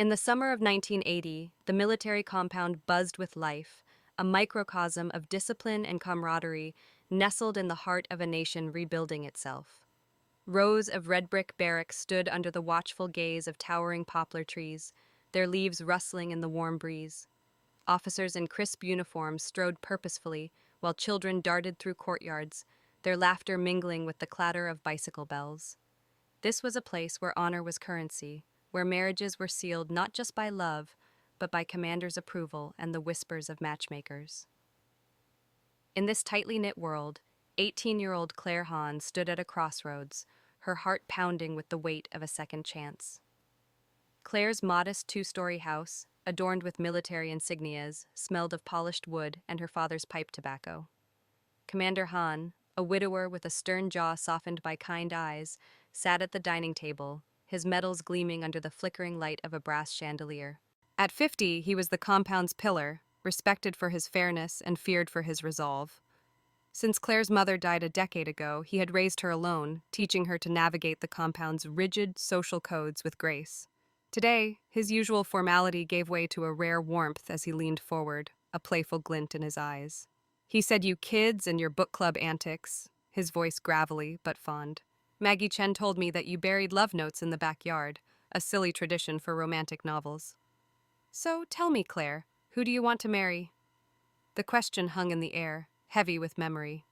In the summer of 1980, the military compound buzzed with life, a microcosm of discipline and camaraderie nestled in the heart of a nation rebuilding itself. Rows of red brick barracks stood under the watchful gaze of towering poplar trees, their leaves rustling in the warm breeze. Officers in crisp uniforms strode purposefully, while children darted through courtyards, their laughter mingling with the clatter of bicycle bells. This was a place where honor was currency, where marriages were sealed not just by love, but by commander's approval and the whispers of matchmakers. In this tightly knit world, 18-year-old Clare Han stood at a crossroads, her heart pounding with the weight of a second chance. Claire's modest two-story house, adorned with military insignias, smelled of polished wood and her father's pipe tobacco. Commander Han, a widower with a stern jaw softened by kind eyes, sat at the dining table, his medals gleaming under the flickering light of a brass chandelier. At 50, he was the compound's pillar, respected for his fairness and feared for his resolve. Since Claire's mother died a decade ago, he had raised her alone, teaching her to navigate the compound's rigid social codes with grace. Today, his usual formality gave way to a rare warmth as he leaned forward, a playful glint in his eyes. He said, "You kids and your book club antics," his voice gravelly but fond. "Maggie Chen told me that you buried love notes in the backyard, a silly tradition for romantic novels. So tell me, Claire, who do you want to marry?" The question hung in the air, heavy with memory.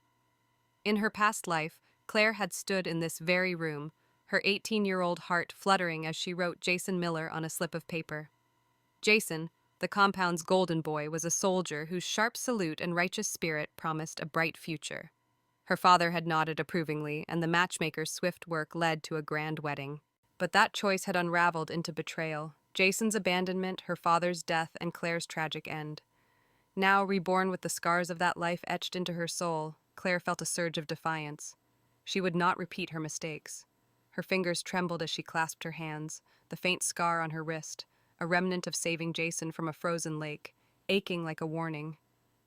In her past life, Claire had stood in this very room, her 18-year-old heart fluttering as she wrote Jason Miller on a slip of paper. Jason, the compound's golden boy, was a soldier whose sharp salute and righteous spirit promised a bright future. Her father had nodded approvingly, and the matchmaker's swift work led to a grand wedding. But that choice had unraveled into betrayal, Jason's abandonment, her father's death, and Claire's tragic end. Now, reborn with the scars of that life etched into her soul, Claire felt a surge of defiance. She would not repeat her mistakes. Her fingers trembled as she clasped her hands, the faint scar on her wrist, a remnant of saving Jason from a frozen lake, aching like a warning.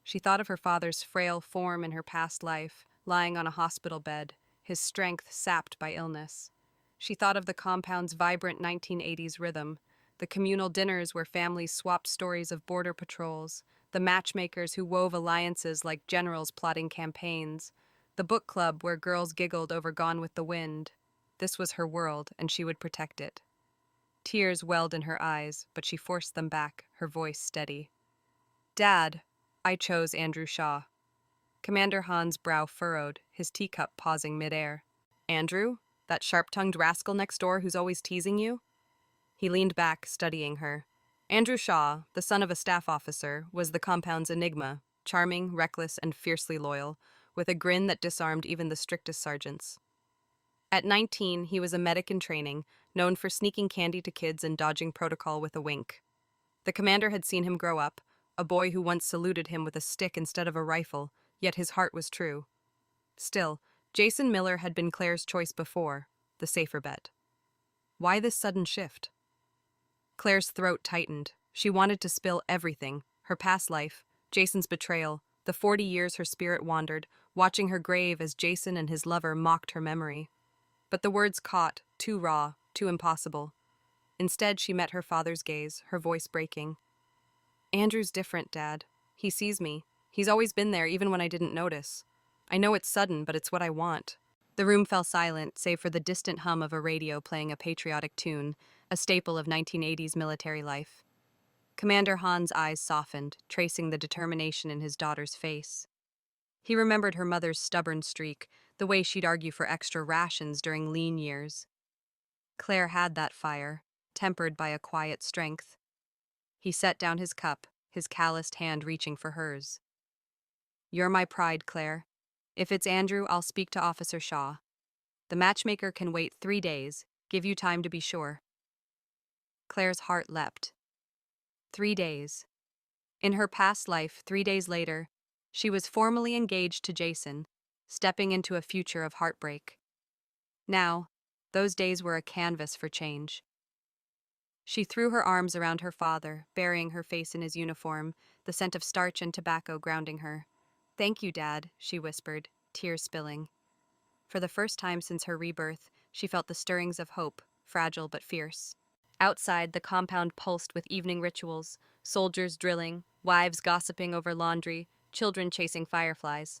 She thought of her father's frail form in her past life, lying on a hospital bed, his strength sapped by illness. She thought of the compound's vibrant 1980s rhythm, the communal dinners where families swapped stories of border patrols, the matchmakers who wove alliances like generals plotting campaigns, the book club where girls giggled over Gone with the Wind. This was her world, and she would protect it. Tears welled in her eyes, but she forced them back, her voice steady. "Dad, I chose Andrew Shaw." Commander Han's brow furrowed, his teacup pausing midair. "Andrew? That sharp-tongued rascal next door who's always teasing you?" He leaned back, studying her. Andrew Shaw, the son of a staff officer, was the compound's enigma, charming, reckless, and fiercely loyal, with a grin that disarmed even the strictest sergeants. At 19, he was a medic in training, known for sneaking candy to kids and dodging protocol with a wink. The commander had seen him grow up, a boy who once saluted him with a stick instead of a rifle, yet his heart was true. Still, Jason Miller had been Claire's choice before, the safer bet. Why this sudden shift? Claire's throat tightened. She wanted to spill everything, her past life, Jason's betrayal, the 40 years her spirit wandered, watching her grave as Jason and his lover mocked her memory. But the words caught, too raw, too impossible. Instead, she met her father's gaze, her voice breaking. "Andrew's different, Dad. He sees me. He's always been there, even when I didn't notice. I know it's sudden, but it's what I want." The room fell silent, save for the distant hum of a radio playing a patriotic tune, a staple of 1980s military life. Commander Han's eyes softened, tracing the determination in his daughter's face. He remembered her mother's stubborn streak, the way she'd argue for extra rations during lean years. Claire had that fire, tempered by a quiet strength. He set down his cup, his calloused hand reaching for hers. "You're my pride, Claire. If it's Andrew, I'll speak to Officer Shaw. The matchmaker can wait 3 days. Give you time to be sure." Claire's heart leapt. 3 days. In her past life, 3 days later, she was formally engaged to Jason, stepping into a future of heartbreak. Now, those days were a canvas for change. She threw her arms around her father, burying her face in his uniform, the scent of starch and tobacco grounding her. "Thank you, Dad," she whispered, tears spilling. For the first time since her rebirth, she felt the stirrings of hope, fragile but fierce. Outside, the compound pulsed with evening rituals, soldiers drilling, wives gossiping over laundry, children chasing fireflies.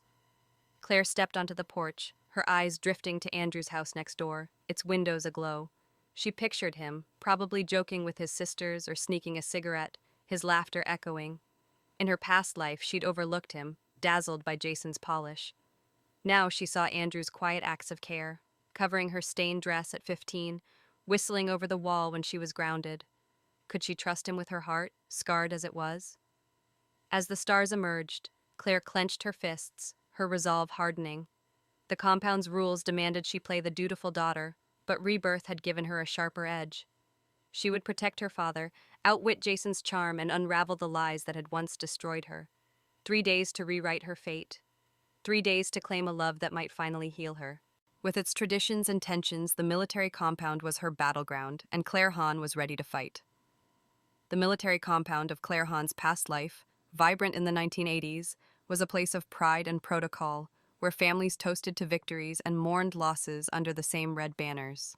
Claire stepped onto the porch, her eyes drifting to Andrew's house next door, its windows aglow. She pictured him, probably joking with his sisters or sneaking a cigarette, his laughter echoing. In her past life, she'd overlooked him, dazzled by Jason's polish. Now she saw Andrew's quiet acts of care, covering her stained dress at 15, whistling over the wall when she was grounded. Could she trust him with her heart, scarred as it was? As the stars emerged, Claire clenched her fists, her resolve hardening. The compound's rules demanded she play the dutiful daughter, but Rebirth had given her a sharper edge. She would protect her father, outwit Jason's charm, and unravel the lies that had once destroyed her. 3 days to rewrite her fate. 3 days to claim a love that might finally heal her. With its traditions and tensions, the military compound was her battleground, and Clare Han was ready to fight. The military compound of Clare Han's past life, vibrant in the 1980s, was a place of pride and protocol, where families toasted to victories and mourned losses under the same red banners.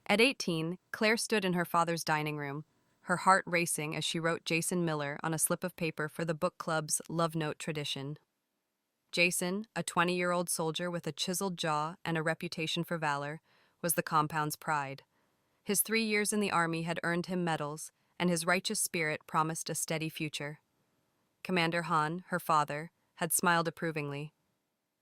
At 18, Claire stood in her father's dining room, her heart racing as she wrote Jason Miller on a slip of paper for the book club's Love Note tradition. Jason, a 20-year-old soldier with a chiseled jaw and a reputation for valor, was the compound's pride. His 3 years in the army had earned him medals, and his righteous spirit promised a steady future. Commander Han, her father, had smiled approvingly.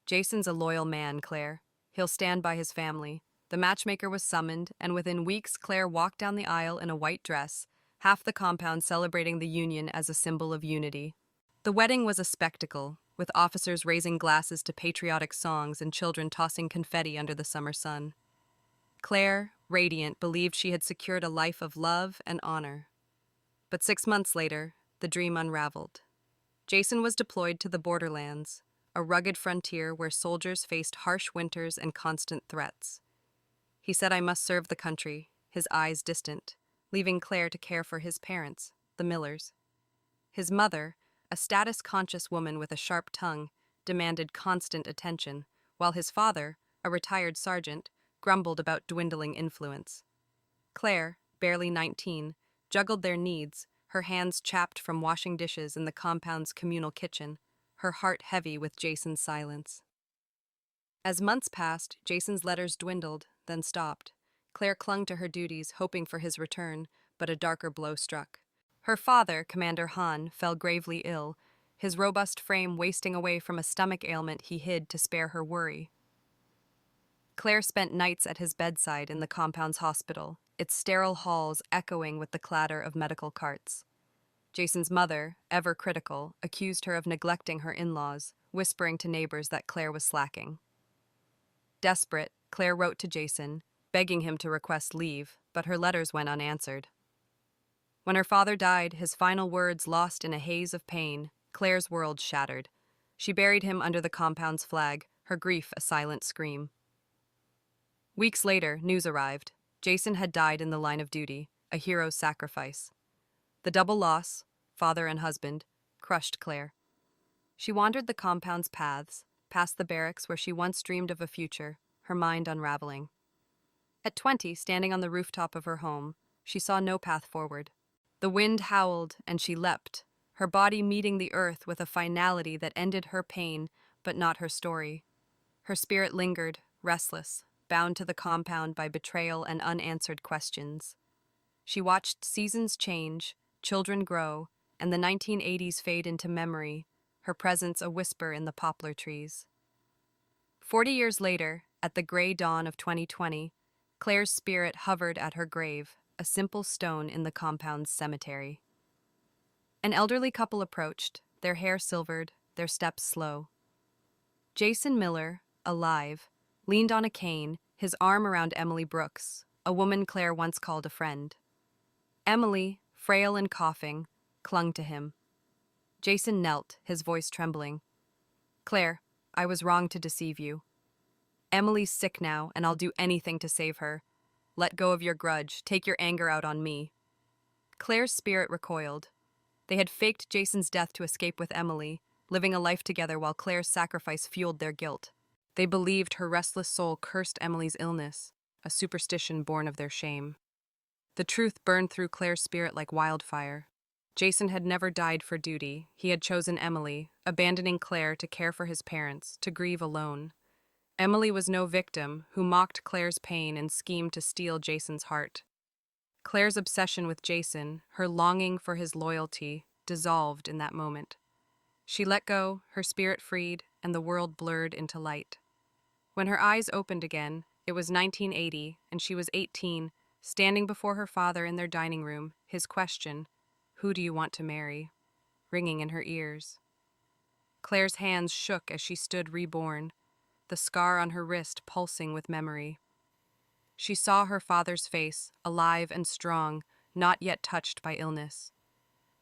Jason's a loyal man, Claire. He'll stand by his family. The matchmaker was summoned, and within weeks Claire walked down the aisle in a white dress, half the compound celebrating the union as a symbol of unity. The wedding was a spectacle, with officers raising glasses to patriotic songs and children tossing confetti under the summer sun. Claire, radiant, believed she had secured a life of love and honor. But 6 months later, the dream unraveled. Jason was deployed to the borderlands, a rugged frontier where soldiers faced harsh winters and constant threats. He said, "I must serve the country," his eyes distant, leaving Claire to care for his parents, the Millers. His mother, a status-conscious woman with a sharp tongue, demanded constant attention, while his father, a retired sergeant, grumbled about dwindling influence. Claire, barely 19, juggled their needs, her hands chapped from washing dishes in the compound's communal kitchen, her heart heavy with Jason's silence. As months passed, Jason's letters dwindled, then stopped. Claire clung to her duties, hoping for his return, but a darker blow struck. Her father, Commander Han, fell gravely ill, his robust frame wasting away from a stomach ailment he hid to spare her worry. Claire spent nights at his bedside in the compound's hospital, its sterile halls echoing with the clatter of medical carts. Jason's mother, ever critical, accused her of neglecting her in-laws, whispering to neighbors that Claire was slacking. Desperate, Claire wrote to Jason, begging him to request leave, but her letters went unanswered. When her father died, his final words lost in a haze of pain, Claire's world shattered. She buried him under the compound's flag, her grief a silent scream. Weeks later, news arrived. Jason had died in the line of duty, a hero's sacrifice. The double loss, father and husband, crushed Claire. She wandered the compound's paths, past the barracks where she once dreamed of a future, her mind unraveling. At 20, standing on the rooftop of her home, she saw no path forward. The wind howled, and she leapt, her body meeting the earth with a finality that ended her pain, but not her story. Her spirit lingered, restless, bound to the compound by betrayal and unanswered questions. She watched seasons change, children grow, and the 1980s fade into memory, her presence a whisper in the poplar trees. 40 years later, at the gray dawn of 2020, Claire's spirit hovered at her grave, a simple stone in the compound's cemetery. An elderly couple approached, their hair silvered, their steps slow. Jason Miller, alive, leaned on a cane, his arm around Emily Brooks, a woman Claire once called a friend. Emily, frail and coughing, clung to him. Jason knelt, his voice trembling. "Claire, I was wrong to deceive you. Emily's sick now, and I'll do anything to save her. Let go of your grudge, take your anger out on me." Claire's spirit recoiled. They had faked Jason's death to escape with Emily, living a life together while Claire's sacrifice fueled their guilt. They believed her restless soul cursed Emily's illness, a superstition born of their shame. The truth burned through Claire's spirit like wildfire. Jason had never died for duty. He had chosen Emily, abandoning Claire to care for his parents, to grieve alone. Emily was no victim who mocked Claire's pain and schemed to steal Jason's heart. Claire's obsession with Jason, her longing for his loyalty, dissolved in that moment. She let go, her spirit freed, and the world blurred into light. When her eyes opened again, it was 1980, and she was 18, standing before her father in their dining room, his question, "Who do you want to marry?" ringing in her ears. Claire's hands shook as she stood reborn, the scar on her wrist pulsing with memory. She saw her father's face, alive and strong, not yet touched by illness.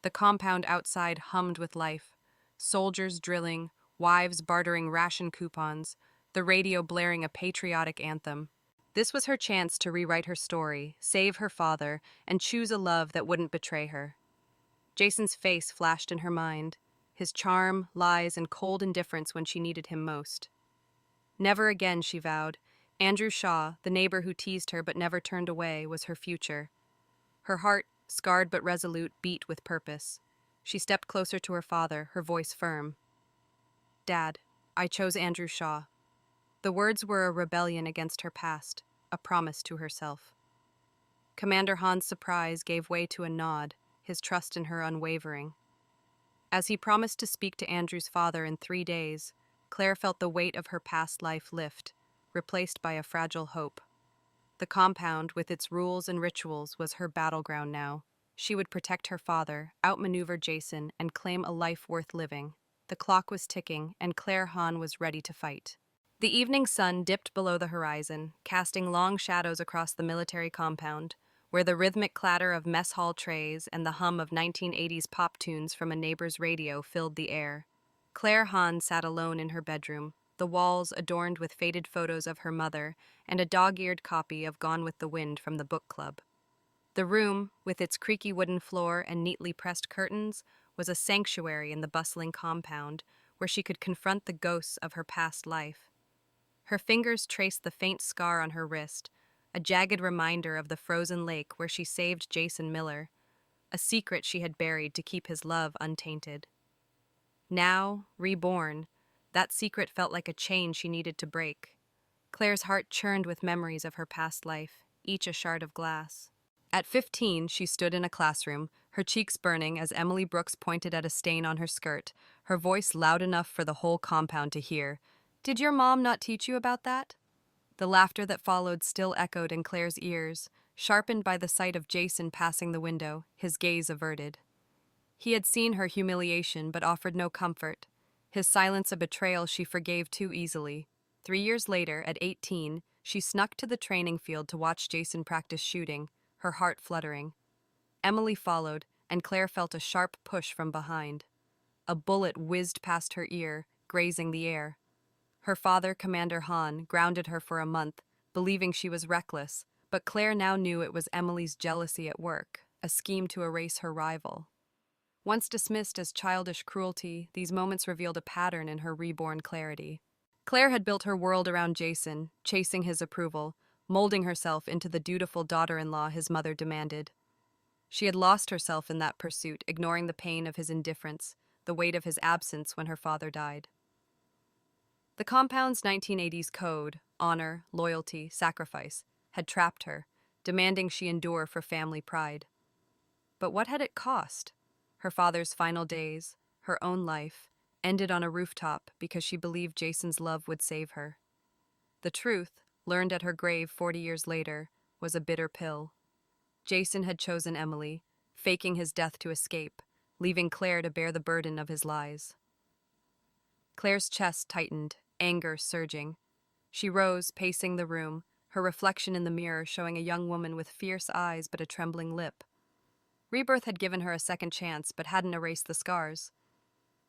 The compound outside hummed with life, soldiers drilling, wives bartering ration coupons, the radio blaring a patriotic anthem. This was her chance to rewrite her story, save her father, and choose a love that wouldn't betray her. Jason's face flashed in her mind, his charm, lies, and cold indifference when she needed him most. Never again, she vowed. Andrew Shaw, the neighbor who teased her but never turned away, was her future. Her heart, scarred but resolute, beat with purpose. She stepped closer to her father, her voice firm. "Dad, I chose Andrew Shaw." The words were a rebellion against her past, a promise to herself. Commander Han's surprise gave way to a nod, his trust in her unwavering. As he promised to speak to Andrew's father in 3 days, Claire felt the weight of her past life lift, replaced by a fragile hope. The compound, with its rules and rituals, was her battleground now. She would protect her father, outmaneuver Jason, and claim a life worth living. The clock was ticking, and Clare Han was ready to fight. The evening sun dipped below the horizon, casting long shadows across the military compound, where the rhythmic clatter of mess hall trays and the hum of 1980s pop tunes from a neighbor's radio filled the air. Clare Han sat alone in her bedroom, the walls adorned with faded photos of her mother and a dog-eared copy of Gone with the Wind from the book club. The room, with its creaky wooden floor and neatly pressed curtains, was a sanctuary in the bustling compound where she could confront the ghosts of her past life. Her fingers traced the faint scar on her wrist, a jagged reminder of the frozen lake where she saved Jason Miller, a secret she had buried to keep his love untainted. Now, reborn, that secret felt like a chain she needed to break. Claire's heart churned with memories of her past life, each a shard of glass. At 15, she stood in a classroom, her cheeks burning as Emily Brooks pointed at a stain on her skirt, her voice loud enough for the whole compound to hear. "Did your mom not teach you about that?" The laughter that followed still echoed in Claire's ears, sharpened by the sight of Jason passing the window, his gaze averted. He had seen her humiliation but offered no comfort, his silence a betrayal she forgave too easily. 3 years later, at 18, she snuck to the training field to watch Jason practice shooting, her heart fluttering. Emily followed, and Claire felt a sharp push from behind. A bullet whizzed past her ear, grazing the air. Her father, Commander Han, grounded her for a month, believing she was reckless, but Claire now knew it was Emily's jealousy at work, a scheme to erase her rival. Once dismissed as childish cruelty, these moments revealed a pattern in her reborn clarity. Claire had built her world around Jason, chasing his approval, molding herself into the dutiful daughter-in-law his mother demanded. She had lost herself in that pursuit, ignoring the pain of his indifference, the weight of his absence when her father died. The compound's 1980s code, honor, loyalty, sacrifice, had trapped her, demanding she endure for family pride. But what had it cost? Her father's final days, her own life, ended on a rooftop because she believed Jason's love would save her. The truth, learned at her grave 40 years later, was a bitter pill. Jason had chosen Emily, faking his death to escape, leaving Claire to bear the burden of his lies. Claire's chest tightened, anger surging. She rose, pacing the room, her reflection in the mirror showing a young woman with fierce eyes but a trembling lip. Rebirth had given her a second chance but hadn't erased the scars.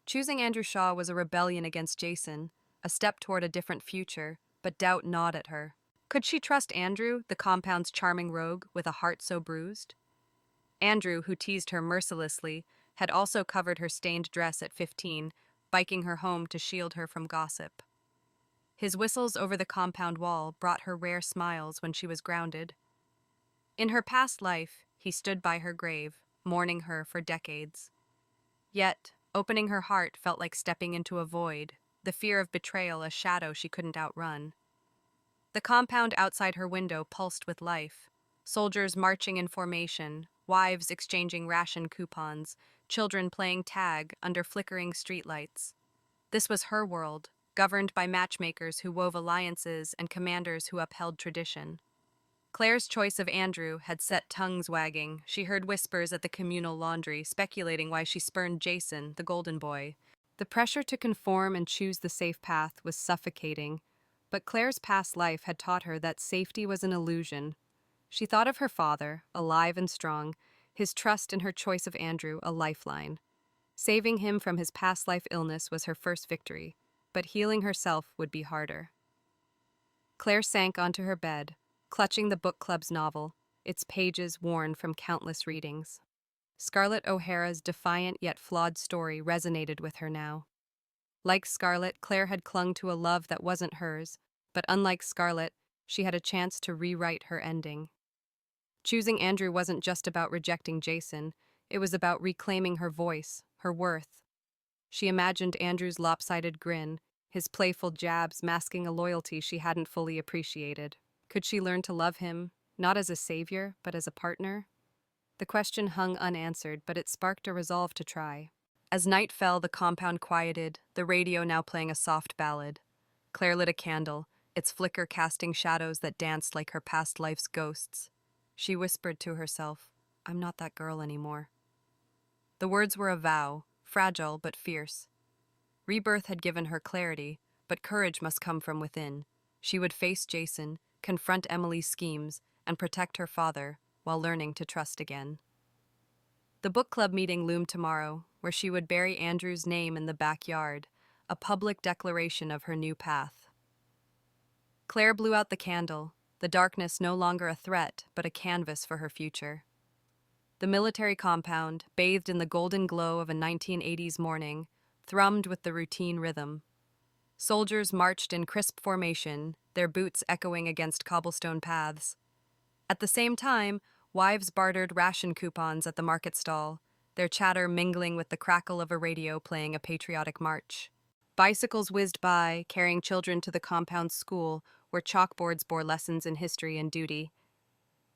Choosing Andrew Shaw was a rebellion against Jason, a step toward a different future, but doubt gnawed at her. Could she trust Andrew, the compound's charming rogue, with a heart so bruised? Andrew, who teased her mercilessly, had also covered her stained dress at 15, biking her home to shield her from gossip. His whistles over the compound wall brought her rare smiles when she was grounded. In her past life, he stood by her grave, mourning her for decades. Yet, opening her heart felt like stepping into a void, the fear of betrayal a shadow she couldn't outrun. The compound outside her window pulsed with life. Soldiers marching in formation, wives exchanging ration coupons, children playing tag under flickering streetlights. This was her world, governed by matchmakers who wove alliances and commanders who upheld tradition. Claire's choice of Andrew had set tongues wagging. She heard whispers at the communal laundry, speculating why she spurned Jason, the golden boy. The pressure to conform and choose the safe path was suffocating, but Claire's past life had taught her that safety was an illusion. She thought of her father, alive and strong, his trust in her choice of Andrew a lifeline. Saving him from his past life illness was her first victory, but healing herself would be harder. Claire sank onto her bed, clutching the book club's novel, its pages worn from countless readings. Scarlett O'Hara's defiant yet flawed story resonated with her now. Like Scarlett, Claire had clung to a love that wasn't hers, but unlike Scarlett, she had a chance to rewrite her ending. Choosing Andrew wasn't just about rejecting Jason, it was about reclaiming her voice, her worth. She imagined Andrew's lopsided grin, his playful jabs masking a loyalty she hadn't fully appreciated. Could she learn to love him, not as a savior, but as a partner? The question hung unanswered, but it sparked a resolve to try. As night fell, the compound quieted, the radio now playing a soft ballad. Claire lit a candle, its flicker casting shadows that danced like her past life's ghosts. She whispered to herself, "I'm not that girl anymore." The words were a vow, fragile but fierce. Rebirth had given her clarity, but courage must come from within. She would face Jason, confront Emily's schemes, and protect her father while learning to trust again. The book club meeting loomed tomorrow, where she would bury Andrew's name in the backyard, a public declaration of her new path. Claire blew out the candle, the darkness no longer a threat, but a canvas for her future. The military compound, bathed in the golden glow of a 1980s morning, thrummed with the routine rhythm. Soldiers marched in crisp formation, their boots echoing against cobblestone paths. At the same time, wives bartered ration coupons at the market stall, their chatter mingling with the crackle of a radio playing a patriotic march. Bicycles whizzed by, carrying children to the compound's school, where chalkboards bore lessons in history and duty.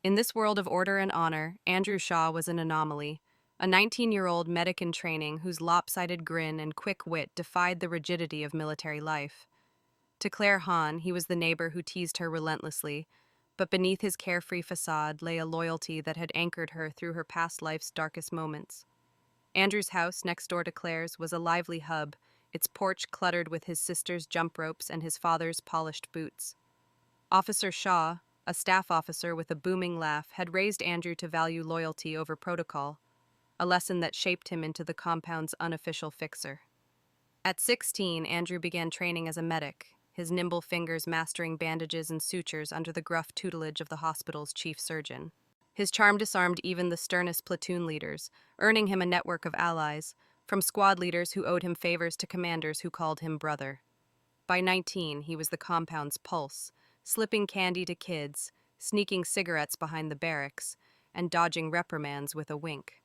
In this world of order and honor, Andrew Shaw was an anomaly, a 19-year-old medic in training whose lopsided grin and quick wit defied the rigidity of military life. To Clare Han, he was the neighbor who teased her relentlessly, but beneath his carefree facade lay a loyalty that had anchored her through her past life's darkest moments. Andrew's house, next door to Claire's, was a lively hub, its porch cluttered with his sister's jump ropes and his father's polished boots. Officer Shaw, a staff officer with a booming laugh, had raised Andrew to value loyalty over protocol, a lesson that shaped him into the compound's unofficial fixer. At 16, Andrew began training as a medic, his nimble fingers mastering bandages and sutures under the gruff tutelage of the hospital's chief surgeon. His charm disarmed even the sternest platoon leaders, earning him a network of allies, from squad leaders who owed him favors to commanders who called him brother. By 19, he was the compound's pulse, slipping candy to kids, sneaking cigarettes behind the barracks, and dodging reprimands with a wink.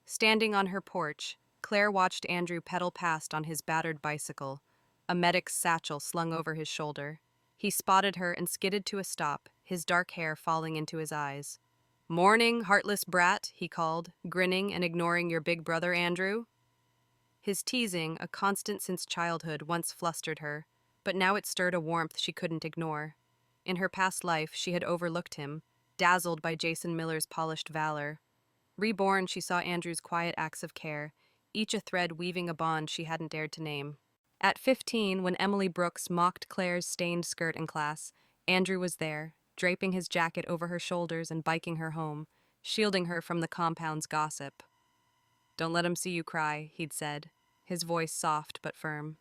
Standing on her porch, Claire watched Andrew pedal past on his battered bicycle, a medic's satchel slung over his shoulder. He spotted her and skidded to a stop, his dark hair falling into his eyes. "Morning, heartless brat," he called, grinning and ignoring your big brother, Andrew. His teasing, a constant since childhood, once flustered her, but now it stirred a warmth she couldn't ignore. In her past life, she had overlooked him, dazzled by Jason Miller's polished valor. Reborn, she saw Andrew's quiet acts of care, each a thread weaving a bond she hadn't dared to name. At 15, when Emily Brooks mocked Claire's stained skirt in class, Andrew was there, draping his jacket over her shoulders and biking her home, shielding her from the compound's gossip. "Don't let him see you cry," he'd said, his voice soft but firm.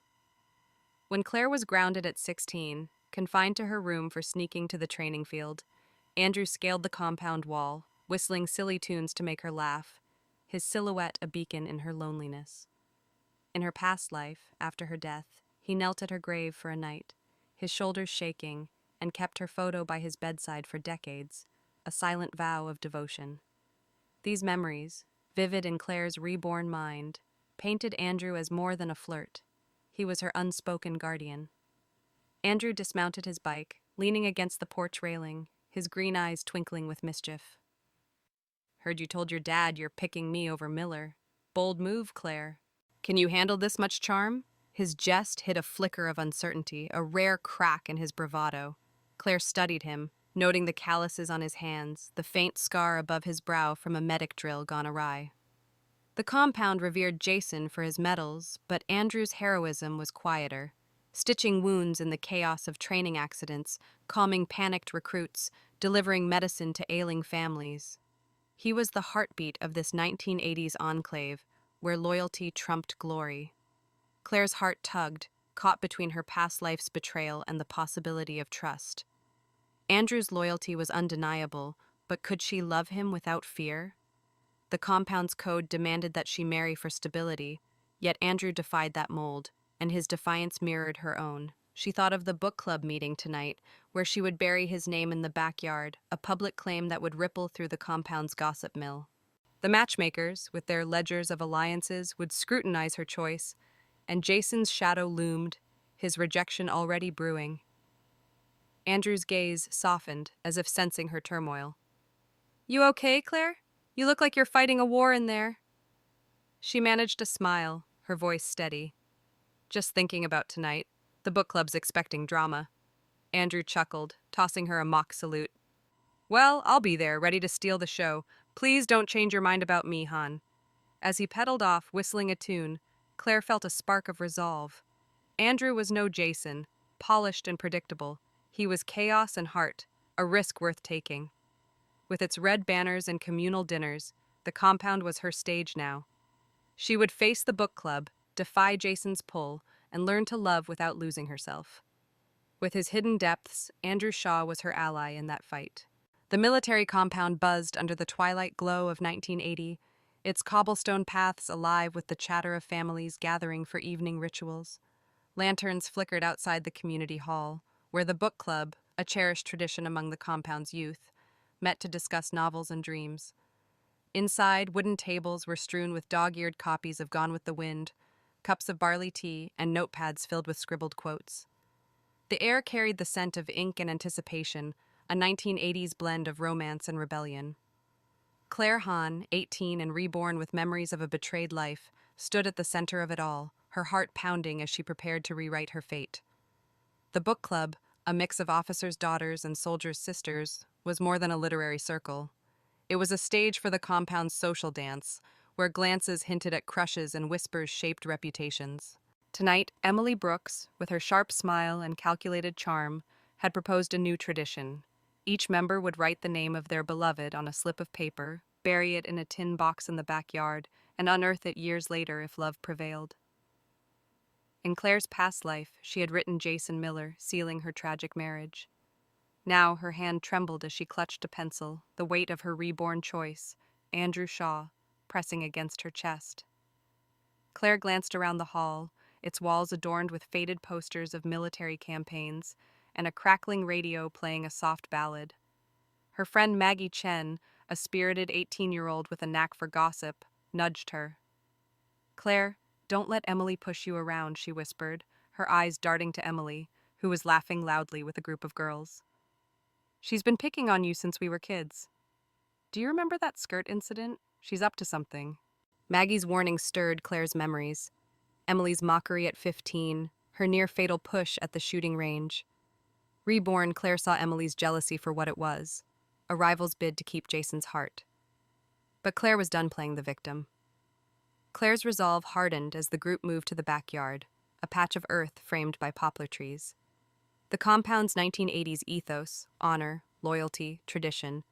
When Claire was grounded at 16, confined to her room for sneaking to the training field, Andrew scaled the compound wall, whistling silly tunes to make her laugh, his silhouette a beacon in her loneliness. In her past life, after her death, he knelt at her grave for a night, his shoulders shaking, and kept her photo by his bedside for decades, a silent vow of devotion. These memories, vivid in Claire's reborn mind, painted Andrew as more than a flirt. He was her unspoken guardian. Andrew dismounted his bike, leaning against the porch railing, his green eyes twinkling with mischief. Heard you told your dad you're picking me over Miller. Bold move, Claire. Can you handle this much charm? His jest hid a flicker of uncertainty, a rare crack in his bravado. Claire studied him, noting the calluses on his hands, the faint scar above his brow from a medic drill gone awry. The compound revered Jason for his medals, but Andrew's heroism was quieter, stitching wounds in the chaos of training accidents, calming panicked recruits, delivering medicine to ailing families. He was the heartbeat of this 1980s enclave, where loyalty trumped glory. Claire's heart tugged, caught between her past life's betrayal and the possibility of trust. Andrew's loyalty was undeniable, but could she love him without fear? The compound's code demanded that she marry for stability, yet Andrew defied that mold, and his defiance mirrored her own. She thought of the book club meeting tonight, where she would bury his name in the backyard, a public claim that would ripple through the compound's gossip mill. The matchmakers, with their ledgers of alliances, would scrutinize her choice, and Jason's shadow loomed, his rejection already brewing. Andrew's gaze softened, as if sensing her turmoil. "You okay, Claire? You look like you're fighting a war in there." She managed a smile, her voice steady. "Just thinking about tonight. The book club's expecting drama." Andrew chuckled, tossing her a mock salute. "Well, I'll be there, ready to steal the show. Please don't change your mind about me, Han." As he pedaled off, whistling a tune, Claire felt a spark of resolve. Andrew was no Jason, polished and predictable. He was chaos and heart, a risk worth taking. With its red banners and communal dinners, the compound was her stage now. She would face the book club, defy Jason's pull, and learn to love without losing herself. With his hidden depths, Andrew Shaw was her ally in that fight. The military compound buzzed under the twilight glow of 1980, its cobblestone paths alive with the chatter of families gathering for evening rituals. Lanterns flickered outside the community hall, where the book club, a cherished tradition among the compound's youth, met to discuss novels and dreams. Inside, wooden tables were strewn with dog-eared copies of Gone with the Wind, cups of barley tea, and notepads filled with scribbled quotes. The air carried the scent of ink and anticipation, a 1980s blend of romance and rebellion. Clare Han, 18 and reborn with memories of a betrayed life, stood at the center of it all, her heart pounding as she prepared to rewrite her fate. The book club, a mix of officers' daughters and soldiers' sisters, was more than a literary circle. It was a stage for the compound's social dance, where glances hinted at crushes and whispers shaped reputations. Tonight, Emily Brooks, with her sharp smile and calculated charm, had proposed a new tradition. Each member would write the name of their beloved on a slip of paper, bury it in a tin box in the backyard, and unearth it years later if love prevailed. In Claire's past life, she had written Jason Miller, sealing her tragic marriage. Now her hand trembled as she clutched a pencil, the weight of her reborn choice, Andrew Shaw, pressing against her chest. Claire glanced around the hall, its walls adorned with faded posters of military campaigns, and a crackling radio playing a soft ballad. Her friend Maggie Chen, a spirited 18-year-old with a knack for gossip, nudged her. "Claire, don't let Emily push you around," she whispered, her eyes darting to Emily, who was laughing loudly with a group of girls. "She's been picking on you since we were kids. Do you remember that skirt incident? She's up to something." Maggie's warning stirred Claire's memories. Emily's mockery at 15, her near-fatal push at the shooting range. Reborn, Claire saw Emily's jealousy for what it was, a rival's bid to keep Jason's heart. But Claire was done playing the victim. Claire's resolve hardened as the group moved to the backyard, a patch of earth framed by poplar trees. The compound's 1980s ethos, honor, loyalty, tradition,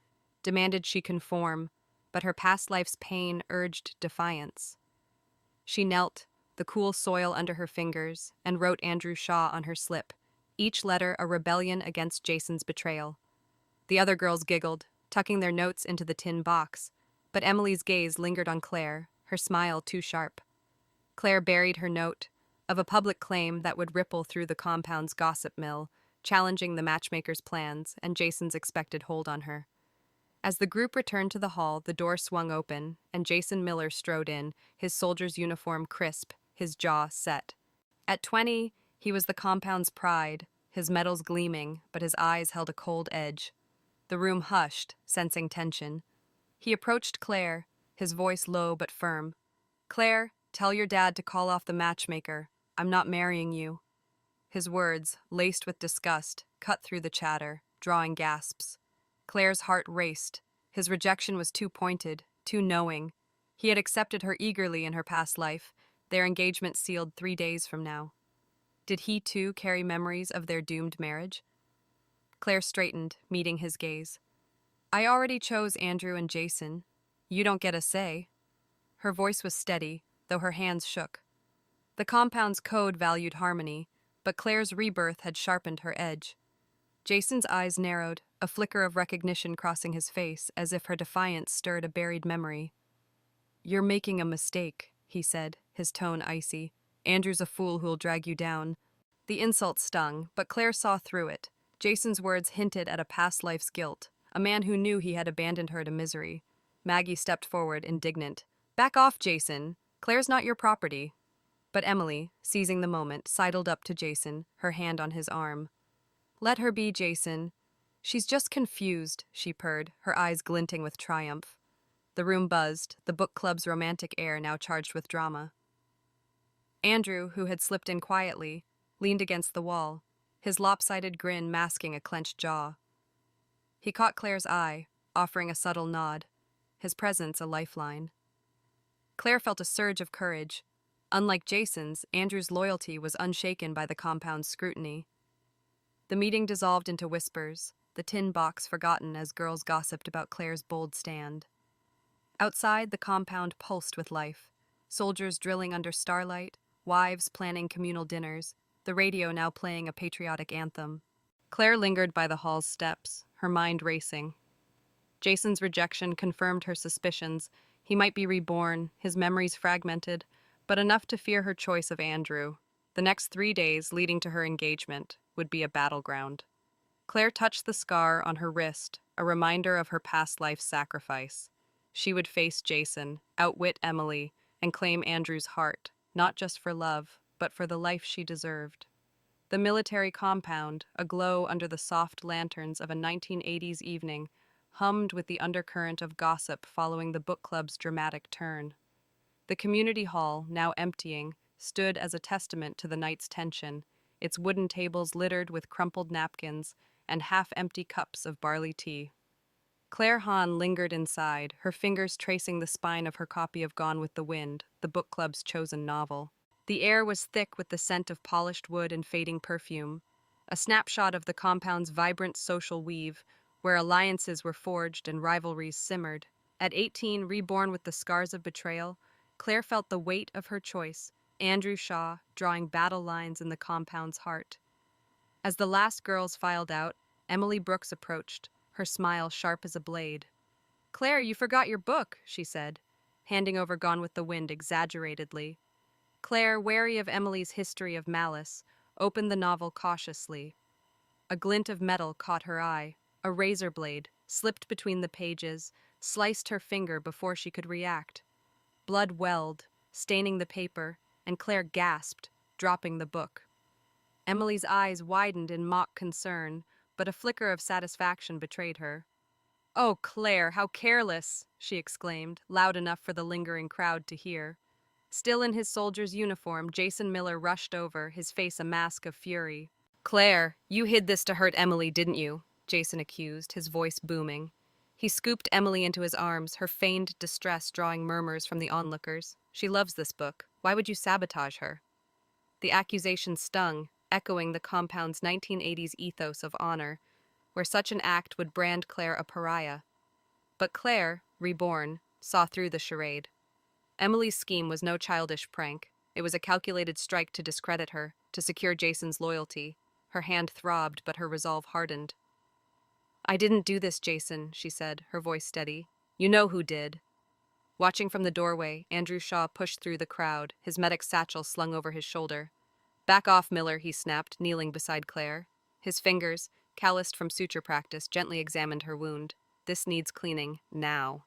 demanded she conform, but her past life's pain urged defiance. She knelt, the cool soil under her fingers, and wrote Andrew Shaw on her slip, each letter a rebellion against Jason's betrayal. The other girls giggled, tucking their notes into the tin box, but Emily's gaze lingered on Claire, her smile too sharp. Claire buried her note, of a public claim that would ripple through the compound's gossip mill, challenging the matchmaker's plans and Jason's expected hold on her. As the group returned to the hall, the door swung open, and Jason Miller strode in, his soldier's uniform crisp, his jaw set. At 20, he was the compound's pride, his medals gleaming, but his eyes held a cold edge. The room hushed, sensing tension. He approached Claire, his voice low but firm. "Claire, tell your dad to call off the matchmaker. I'm not marrying you." His words, laced with disgust, cut through the chatter, drawing gasps. Claire's heart raced. His rejection was too pointed, too knowing. He had accepted her eagerly in her past life, their engagement sealed 3 days from now. Did he too carry memories of their doomed marriage? Claire straightened, meeting his gaze. "I already chose Andrew and Jason. You don't get a say." Her voice was steady, though her hands shook. The compound's code valued harmony, but Claire's rebirth had sharpened her edge. Jason's eyes narrowed, a flicker of recognition crossing his face, as if her defiance stirred a buried memory. "You're making a mistake," he said, his tone icy. "Andrew's a fool who'll drag you down." The insult stung, but Claire saw through it. Jason's words hinted at a past life's guilt, a man who knew he had abandoned her to misery. Maggie stepped forward, indignant. "Back off, Jason. Claire's not your property." But Emily, seizing the moment, sidled up to Jason, her hand on his arm. "Let her be, Jason. She's just confused," she purred, her eyes glinting with triumph. The room buzzed, the book club's romantic air now charged with drama. Andrew, who had slipped in quietly, leaned against the wall, his lopsided grin masking a clenched jaw. He caught Claire's eye, offering a subtle nod, his presence a lifeline. Claire felt a surge of courage. Unlike Jason's, Andrew's loyalty was unshaken by the compound's scrutiny. The meeting dissolved into whispers, the tin box forgotten as girls gossiped about Claire's bold stand. Outside, the compound pulsed with life, soldiers drilling under starlight, wives planning communal dinners, the radio now playing a patriotic anthem. Claire lingered by the hall's steps, her mind racing. Jason's rejection confirmed her suspicions. He might be reborn, his memories fragmented, but enough to fear her choice of Andrew. The next 3 days leading to her engagement would be a battleground. Claire touched the scar on her wrist, a reminder of her past life's sacrifice. She would face Jason, outwit Emily, and claim Andrew's heart, not just for love, but for the life she deserved. The military compound, aglow under the soft lanterns of a 1980s evening, hummed with the undercurrent of gossip following the book club's dramatic turn. The community hall, now emptying, stood as a testament to the night's tension, its wooden tables littered with crumpled napkins and half-empty cups of barley tea. Clare Han lingered inside, her fingers tracing the spine of her copy of Gone with the Wind, the book club's chosen novel. The air was thick with the scent of polished wood and fading perfume, a snapshot of the compound's vibrant social weave, where alliances were forged and rivalries simmered. At 18, reborn with the scars of betrayal, Claire felt the weight of her choice, Andrew Shaw drawing battle lines in the compound's heart. As the last girls filed out, Emily Brooks approached, her smile sharp as a blade. "Claire, you forgot your book," she said, handing over Gone with the Wind exaggeratedly. Claire, wary of Emily's history of malice, opened the novel cautiously. A glint of metal caught her eye. A razor blade, slipped between the pages, sliced her finger before she could react. Blood welled, staining the paper, and Claire gasped, dropping the book. Emily's eyes widened in mock concern, but a flicker of satisfaction betrayed her. "Oh, Claire, how careless!" she exclaimed, loud enough for the lingering crowd to hear. Still in his soldier's uniform, Jason Miller rushed over, his face a mask of fury. "Claire, you hid this to hurt Emily, didn't you?" Jason accused, his voice booming. He scooped Emily into his arms, her feigned distress drawing murmurs from the onlookers. "She loves this book. Why would you sabotage her?" The accusation stung, echoing the compound's 1980s ethos of honor, where such an act would brand Claire a pariah. But Claire, reborn, saw through the charade. Emily's scheme was no childish prank. It was a calculated strike to discredit her, to secure Jason's loyalty. Her hand throbbed, but her resolve hardened. "I didn't do this, Jason," she said, her voice steady. "You know who did." Watching from the doorway, Andrew Shaw pushed through the crowd, his medic satchel slung over his shoulder. "Back off, Miller," he snapped, kneeling beside Claire. His fingers, calloused from suture practice, gently examined her wound. This needs cleaning, now."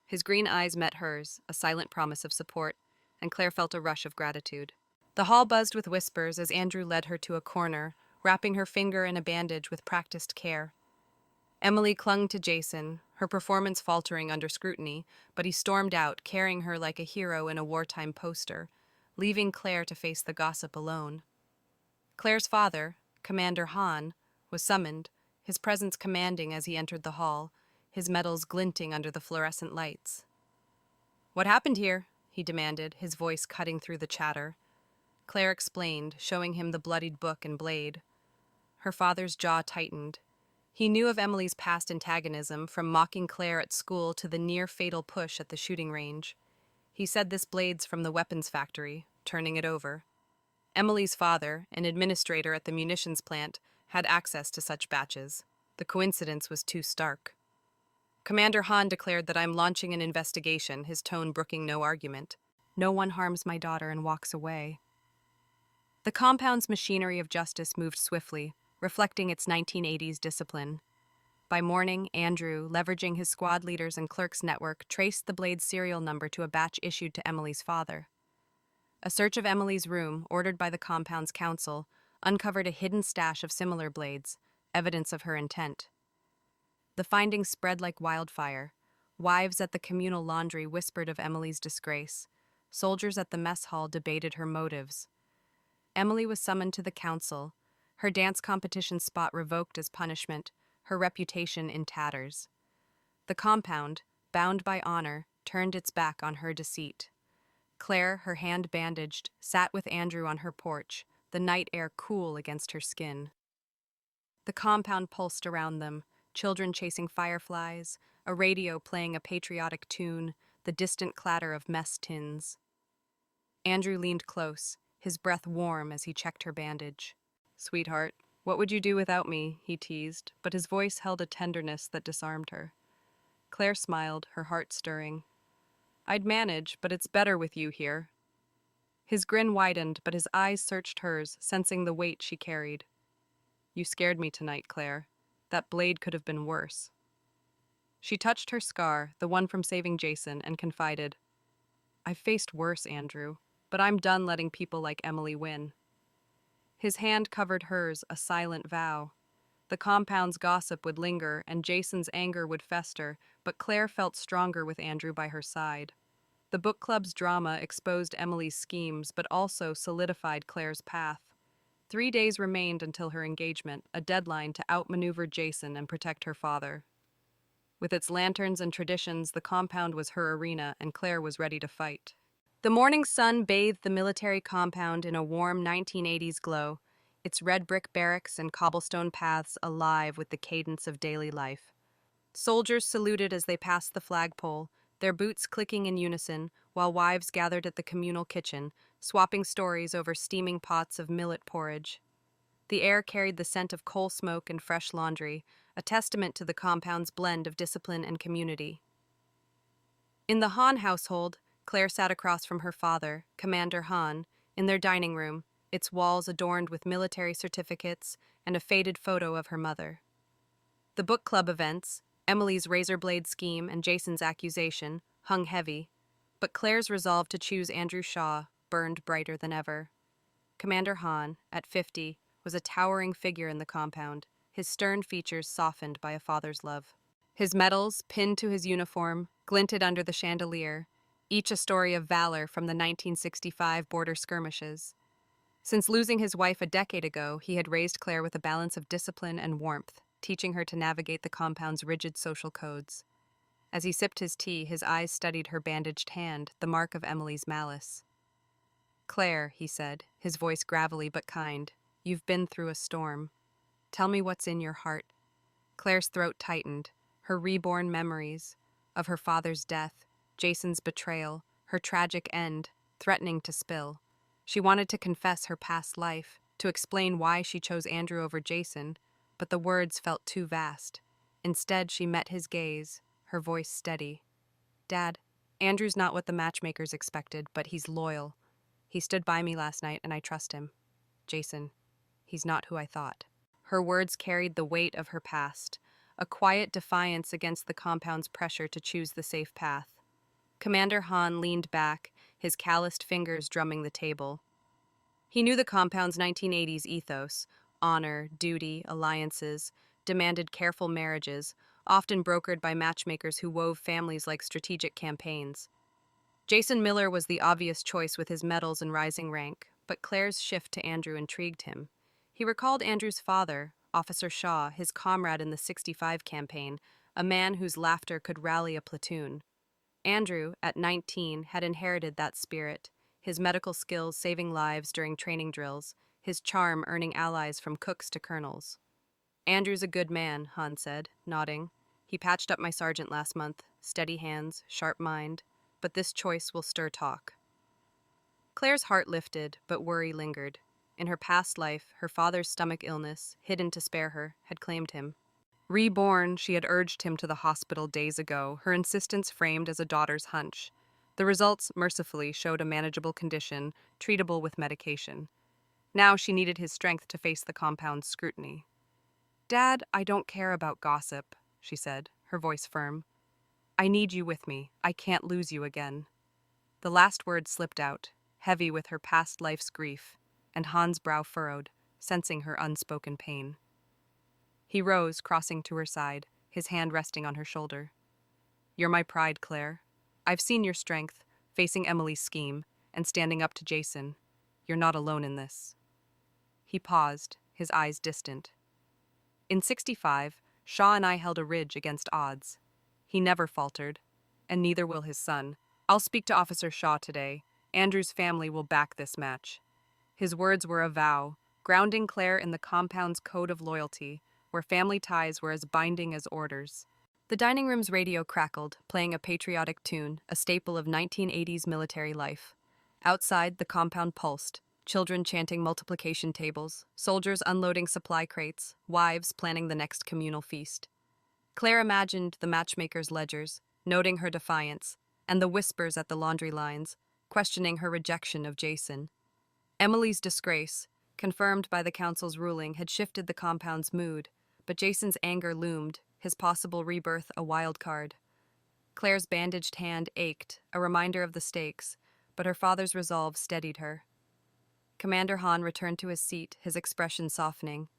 His green eyes met hers, a silent promise of support, and Claire felt a rush of gratitude. The hall buzzed with whispers as Andrew led her to a corner, wrapping her finger in a bandage with practiced care. Emily clung to Jason, her performance faltering under scrutiny, but he stormed out, carrying her like a hero in a wartime poster, leaving Claire to face the gossip alone. Claire's father, Commander Han, was summoned, his presence commanding as he entered the hall, his medals glinting under the fluorescent lights. "What happened here?" he demanded, his voice cutting through the chatter. Claire explained, showing him the bloodied book and blade. Her father's jaw tightened. He knew of Emily's past antagonism, from mocking Claire at school to the near-fatal push at the shooting range. He said this blade's from the weapons factory, turning it over. Emily's father, an administrator at the munitions plant, had access to such batches. The coincidence was too stark. Commander Han declared that I'm launching an investigation, his tone brooking no argument. "No one harms my daughter and walks away." The compound's machinery of justice moved swiftly, reflecting its 1980s discipline. By morning, Andrew, leveraging his squad leaders and clerks' network, traced the blade's serial number to a batch issued to Emily's father. A search of Emily's room, ordered by the compound's council, uncovered a hidden stash of similar blades, evidence of her intent. The findings spread like wildfire. Wives at the communal laundry whispered of Emily's disgrace. Soldiers at the mess hall debated her motives. Emily was summoned to the council, her dance competition spot revoked as punishment, her reputation in tatters. The compound, bound by honor, turned its back on her deceit. Claire, her hand bandaged, sat with Andrew on her porch, the night air cool against her skin. The compound pulsed around them, children chasing fireflies, a radio playing a patriotic tune, the distant clatter of mess tins. Andrew leaned close, his breath warm as he checked her bandage. "Sweetheart, what would you do without me?" he teased, but his voice held a tenderness that disarmed her. Claire smiled, her heart stirring. "I'd manage, but it's better with you here." His grin widened, but his eyes searched hers, sensing the weight she carried. "You scared me tonight, Claire. That blade could have been worse." She touched her scar, the one from saving Jason, and confided, "I've faced worse, Andrew, but I'm done letting people like Emily win." His hand covered hers, a silent vow. The compound's gossip would linger, and Jason's anger would fester, but Claire felt stronger with Andrew by her side. The book club's drama exposed Emily's schemes, but also solidified Claire's path. 3 days remained until her engagement, a deadline to outmaneuver Jason and protect her father. With its lanterns and traditions, the compound was her arena, and Claire was ready to fight. The morning sun bathed the military compound in a warm 1980s glow, its red brick barracks and cobblestone paths alive with the cadence of daily life. Soldiers saluted as they passed the flagpole, their boots clicking in unison, while wives gathered at the communal kitchen, swapping stories over steaming pots of millet porridge. The air carried the scent of coal smoke and fresh laundry, a testament to the compound's blend of discipline and community. In the Han household, Claire sat across from her father, Commander Han, in their dining room, its walls adorned with military certificates and a faded photo of her mother. The book club events, Emily's razor blade scheme and Jason's accusation, hung heavy, but Claire's resolve to choose Andrew Shaw burned brighter than ever. Commander Han, at 50, was a towering figure in the compound, his stern features softened by a father's love. His medals, pinned to his uniform, glinted under the chandelier, each a story of valor from the 1965 border skirmishes. Since losing his wife a decade ago, he had raised Claire with a balance of discipline and warmth, teaching her to navigate the compound's rigid social codes. As he sipped his tea, his eyes studied her bandaged hand, the mark of Emily's malice. "Claire," he said, his voice gravelly but kind, "you've been through a storm. Tell me what's in your heart." Claire's throat tightened, her reborn memories of her father's death, Jason's betrayal, her tragic end, threatening to spill. She wanted to confess her past life, to explain why she chose Andrew over Jason, but the words felt too vast. Instead, she met his gaze, her voice steady. "Dad, Andrew's not what the matchmakers expected, but he's loyal. He stood by me last night, and I trust him. Jason, he's not who I thought." Her words carried the weight of her past, a quiet defiance against the compound's pressure to choose the safe path. Commander Han leaned back, his calloused fingers drumming the table. He knew the compound's 1980s ethos: honor, duty, alliances, demanded careful marriages, often brokered by matchmakers who wove families like strategic campaigns. Jason Miller was the obvious choice with his medals and rising rank, but Claire's shift to Andrew intrigued him. He recalled Andrew's father, Officer Shaw, his comrade in the '65 campaign, a man whose laughter could rally a platoon. Andrew, at 19, had inherited that spirit, his medical skills saving lives during training drills, his charm earning allies from cooks to colonels. Andrew's a good man, Han said, nodding. He patched up my sergeant last month, steady hands, sharp mind, but this choice will stir talk. Claire's heart lifted, but worry lingered. In her past life, her father's stomach illness, hidden to spare her, had claimed him. Reborn, she had urged him to the hospital days ago, her insistence framed as a daughter's hunch. The results, mercifully, showed a manageable condition, treatable with medication. Now she needed his strength to face the compound's scrutiny. "Dad, I don't care about gossip," she said, her voice firm. "I need you with me. I can't lose you again." The last word slipped out, heavy with her past life's grief, and Han's brow furrowed, sensing her unspoken pain. He rose, crossing to her side, his hand resting on her shoulder. "You're my pride, Claire. I've seen your strength, facing Emily's scheme, and standing up to Jason. You're not alone in this." He paused, his eyes distant. "In '65, Shaw and I held a ridge against odds. He never faltered, and neither will his son. I'll speak to Officer Shaw today. Andrew's family will back this match." His words were a vow, grounding Claire in the compound's code of loyalty, where family ties were as binding as orders. The dining room's radio crackled, playing a patriotic tune, a staple of 1980s military life. Outside, the compound pulsed, children chanting multiplication tables, soldiers unloading supply crates, wives planning the next communal feast. Claire imagined the matchmaker's ledgers, noting her defiance, and the whispers at the laundry lines, questioning her rejection of Jason. Emily's disgrace, confirmed by the council's ruling, had shifted the compound's mood, but Jason's anger loomed, his possible rebirth a wild card. Claire's bandaged hand ached, a reminder of the stakes, but her father's resolve steadied her. Commander Han returned to his seat, his expression softening.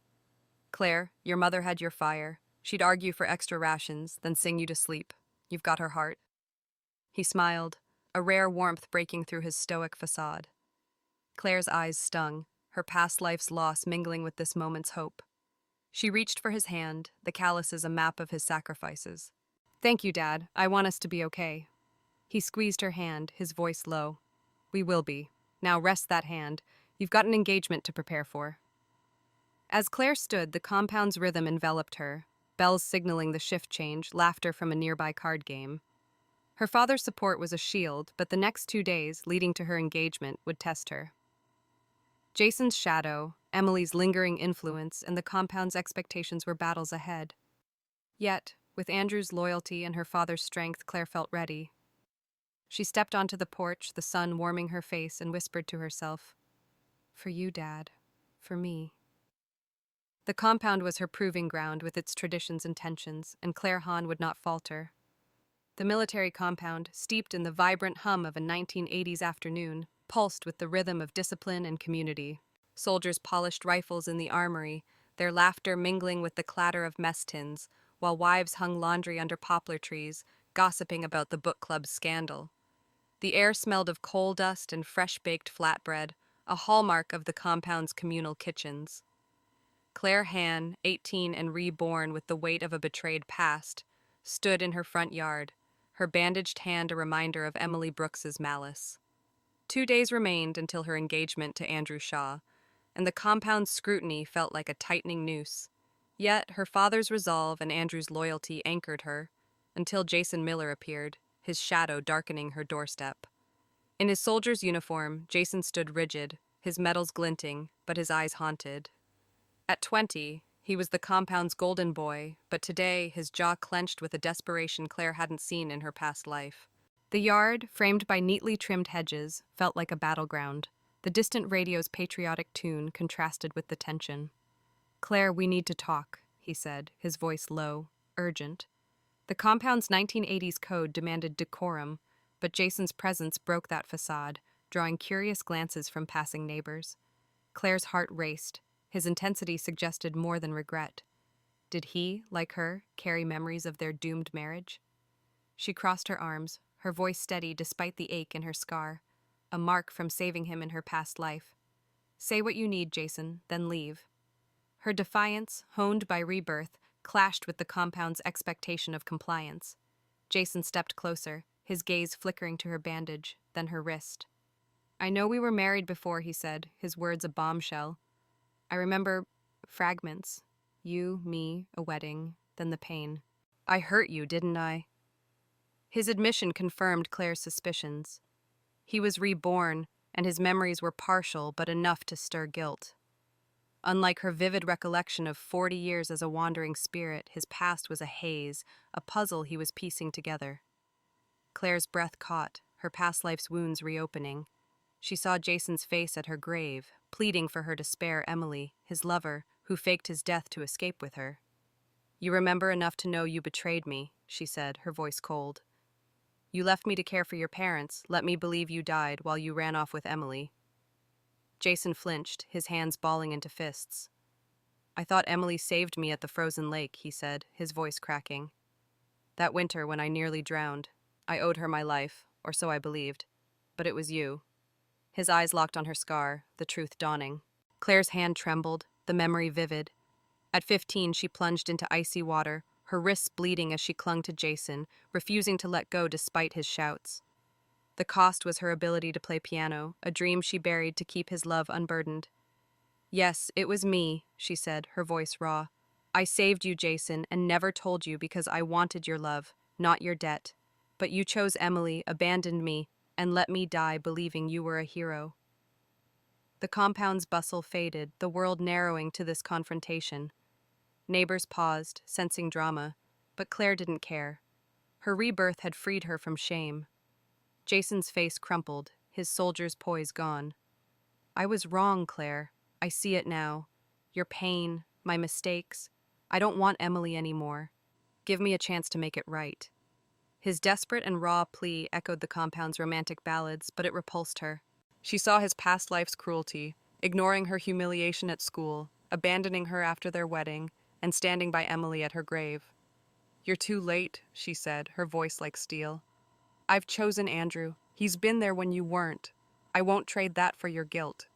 "Claire, your mother had your fire. She'd argue for extra rations, then sing you to sleep. You've got her heart." He smiled, a rare warmth breaking through his stoic facade. Claire's eyes stung, her past life's loss mingling with this moment's hope. She reached for his hand, the calluses a map of his sacrifices. "Thank you, Dad. I want us to be okay." He squeezed her hand, his voice low. "We will be. Now rest that hand. You've got an engagement to prepare for." As Claire stood, the compound's rhythm enveloped her, bells signaling the shift change, laughter from a nearby card game. Her father's support was a shield, but the next 2 days, leading to her engagement, would test her. Jason's shadow, Emily's lingering influence, and the compound's expectations were battles ahead. Yet, with Andrew's loyalty and her father's strength, Claire felt ready. She stepped onto the porch, the sun warming her face, and whispered to herself, "For you, Dad. For me." The compound was her proving ground with its traditions and tensions, and Clare Han would not falter. The military compound, steeped in the vibrant hum of a 1980s afternoon, pulsed with the rhythm of discipline and community. Soldiers polished rifles in the armory, their laughter mingling with the clatter of mess tins, while wives hung laundry under poplar trees, gossiping about the book club's scandal. The air smelled of coal dust and fresh-baked flatbread, a hallmark of the compound's communal kitchens. Clare Han, 18 and reborn with the weight of a betrayed past, stood in her front yard, her bandaged hand a reminder of Emily Brooks's malice. 2 days remained until her engagement to Andrew Shaw, and the compound's scrutiny felt like a tightening noose. Yet her father's resolve and Andrew's loyalty anchored her, until Jason Miller appeared, his shadow darkening her doorstep. In his soldier's uniform, Jason stood rigid, his medals glinting, but his eyes haunted. At 20, he was the compound's golden boy, but today his jaw clenched with a desperation Claire hadn't seen in her past life. The yard, framed by neatly trimmed hedges, felt like a battleground. The distant radio's patriotic tune contrasted with the tension. "Claire, we need to talk," he said, his voice low. urgent. The compound's 1980s code demanded decorum, but Jason's presence broke that facade, drawing curious glances from passing neighbors. Claire's heart raced. His intensity suggested more than regret. Did he, like her, carry memories of their doomed marriage? She crossed her arms, her voice steady despite the ache in her scar, a mark from saving him in her past life. Say what you need, Jason, then leave. Her defiance, honed by Rebirth, clashed with the compound's expectation of compliance. Jason stepped closer, his gaze flickering to her bandage, then her wrist. I know we were married before, he said, his words a bombshell. I remember fragments. You, me, a wedding, then the pain. I hurt you, didn't I? His admission confirmed Claire's suspicions. He was reborn, and his memories were partial but enough to stir guilt. Unlike her vivid recollection of 40 years as a wandering spirit, his past was a haze, a puzzle he was piecing together. Claire's breath caught, her past life's wounds reopening. She saw Jason's face at her grave, pleading for her to spare Emily, his lover, who faked his death to escape with her. You remember enough to know you betrayed me, she said, her voice cold. You left me to care for your parents, let me believe you died while you ran off with Emily. Jason flinched, his hands balling into fists. I thought Emily saved me at the frozen lake, he said, his voice cracking. That winter when I nearly drowned, I owed her my life, or so I believed. But it was you. His eyes locked on her scar, the truth dawning. Claire's hand trembled, the memory vivid. At 15, she plunged into icy water, her wrists bleeding as she clung to Jason, refusing to let go despite his shouts. The cost was her ability to play piano, a dream she buried to keep his love unburdened. Yes, it was me, she said, her voice raw. I saved you, Jason, and never told you because I wanted your love, not your debt. But you chose Emily, abandoned me, and let me die believing you were a hero. The compound's bustle faded, the world narrowing to this confrontation. Neighbors paused, sensing drama, but Claire didn't care. Her rebirth had freed her from shame. Jason's face crumpled, his soldier's poise gone. I was wrong, Claire. I see it now. Your pain, my mistakes. I don't want Emily anymore. Give me a chance to make it right. His desperate and raw plea echoed the compound's romantic ballads, but it repulsed her. She saw his past life's cruelty, ignoring her humiliation at school, abandoning her after their wedding, and standing by Emily at her grave. You're too late, she said, her voice like steel. I've chosen Andrew. He's been there when you weren't. I won't trade that for your guilt.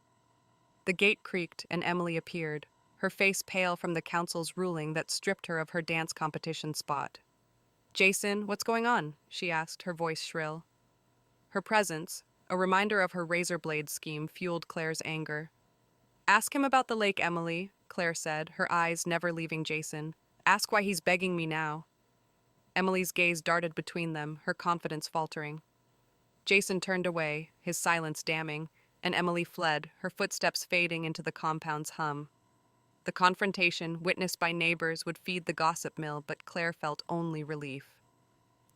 The gate creaked and Emily appeared, her face pale from the council's ruling that stripped her of her dance competition spot. Jason, what's going on? She asked, her voice shrill. Her presence, a reminder of her razor blade scheme, fueled Claire's anger. Ask him about the lake, Emily, Claire said, her eyes never leaving Jason. Ask why he's begging me now. Emily's gaze darted between them, her confidence faltering. Jason turned away, his silence damning, and Emily fled, her footsteps fading into the compound's hum. The confrontation, witnessed by neighbors, would feed the gossip mill, but Claire felt only relief.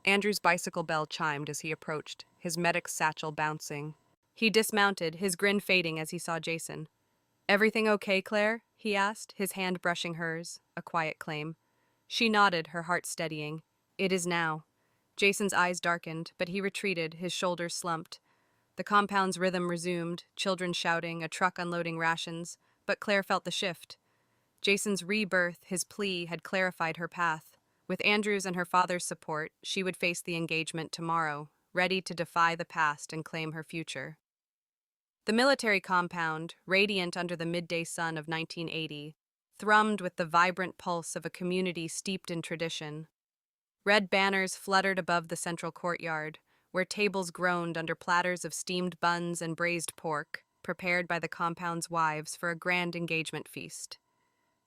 Andrew's bicycle bell chimed as he approached, his medic's satchel bouncing. He dismounted, his grin fading as he saw Jason. Everything okay, Claire? He asked, his hand brushing hers, a quiet claim. She nodded, her heart steadying. It is now. Jason's eyes darkened, but he retreated, his shoulders slumped. The compound's rhythm resumed, children shouting, a truck unloading rations, but Claire felt the shift. Jason's rebirth, his plea, had clarified her path. With Andrew's and her father's support, she would face the engagement tomorrow, ready to defy the past and claim her future. The military compound, radiant under the midday sun of 1980, thrummed with the vibrant pulse of a community steeped in tradition. Red banners fluttered above the central courtyard, where tables groaned under platters of steamed buns and braised pork, prepared by the compound's wives for a grand engagement feast.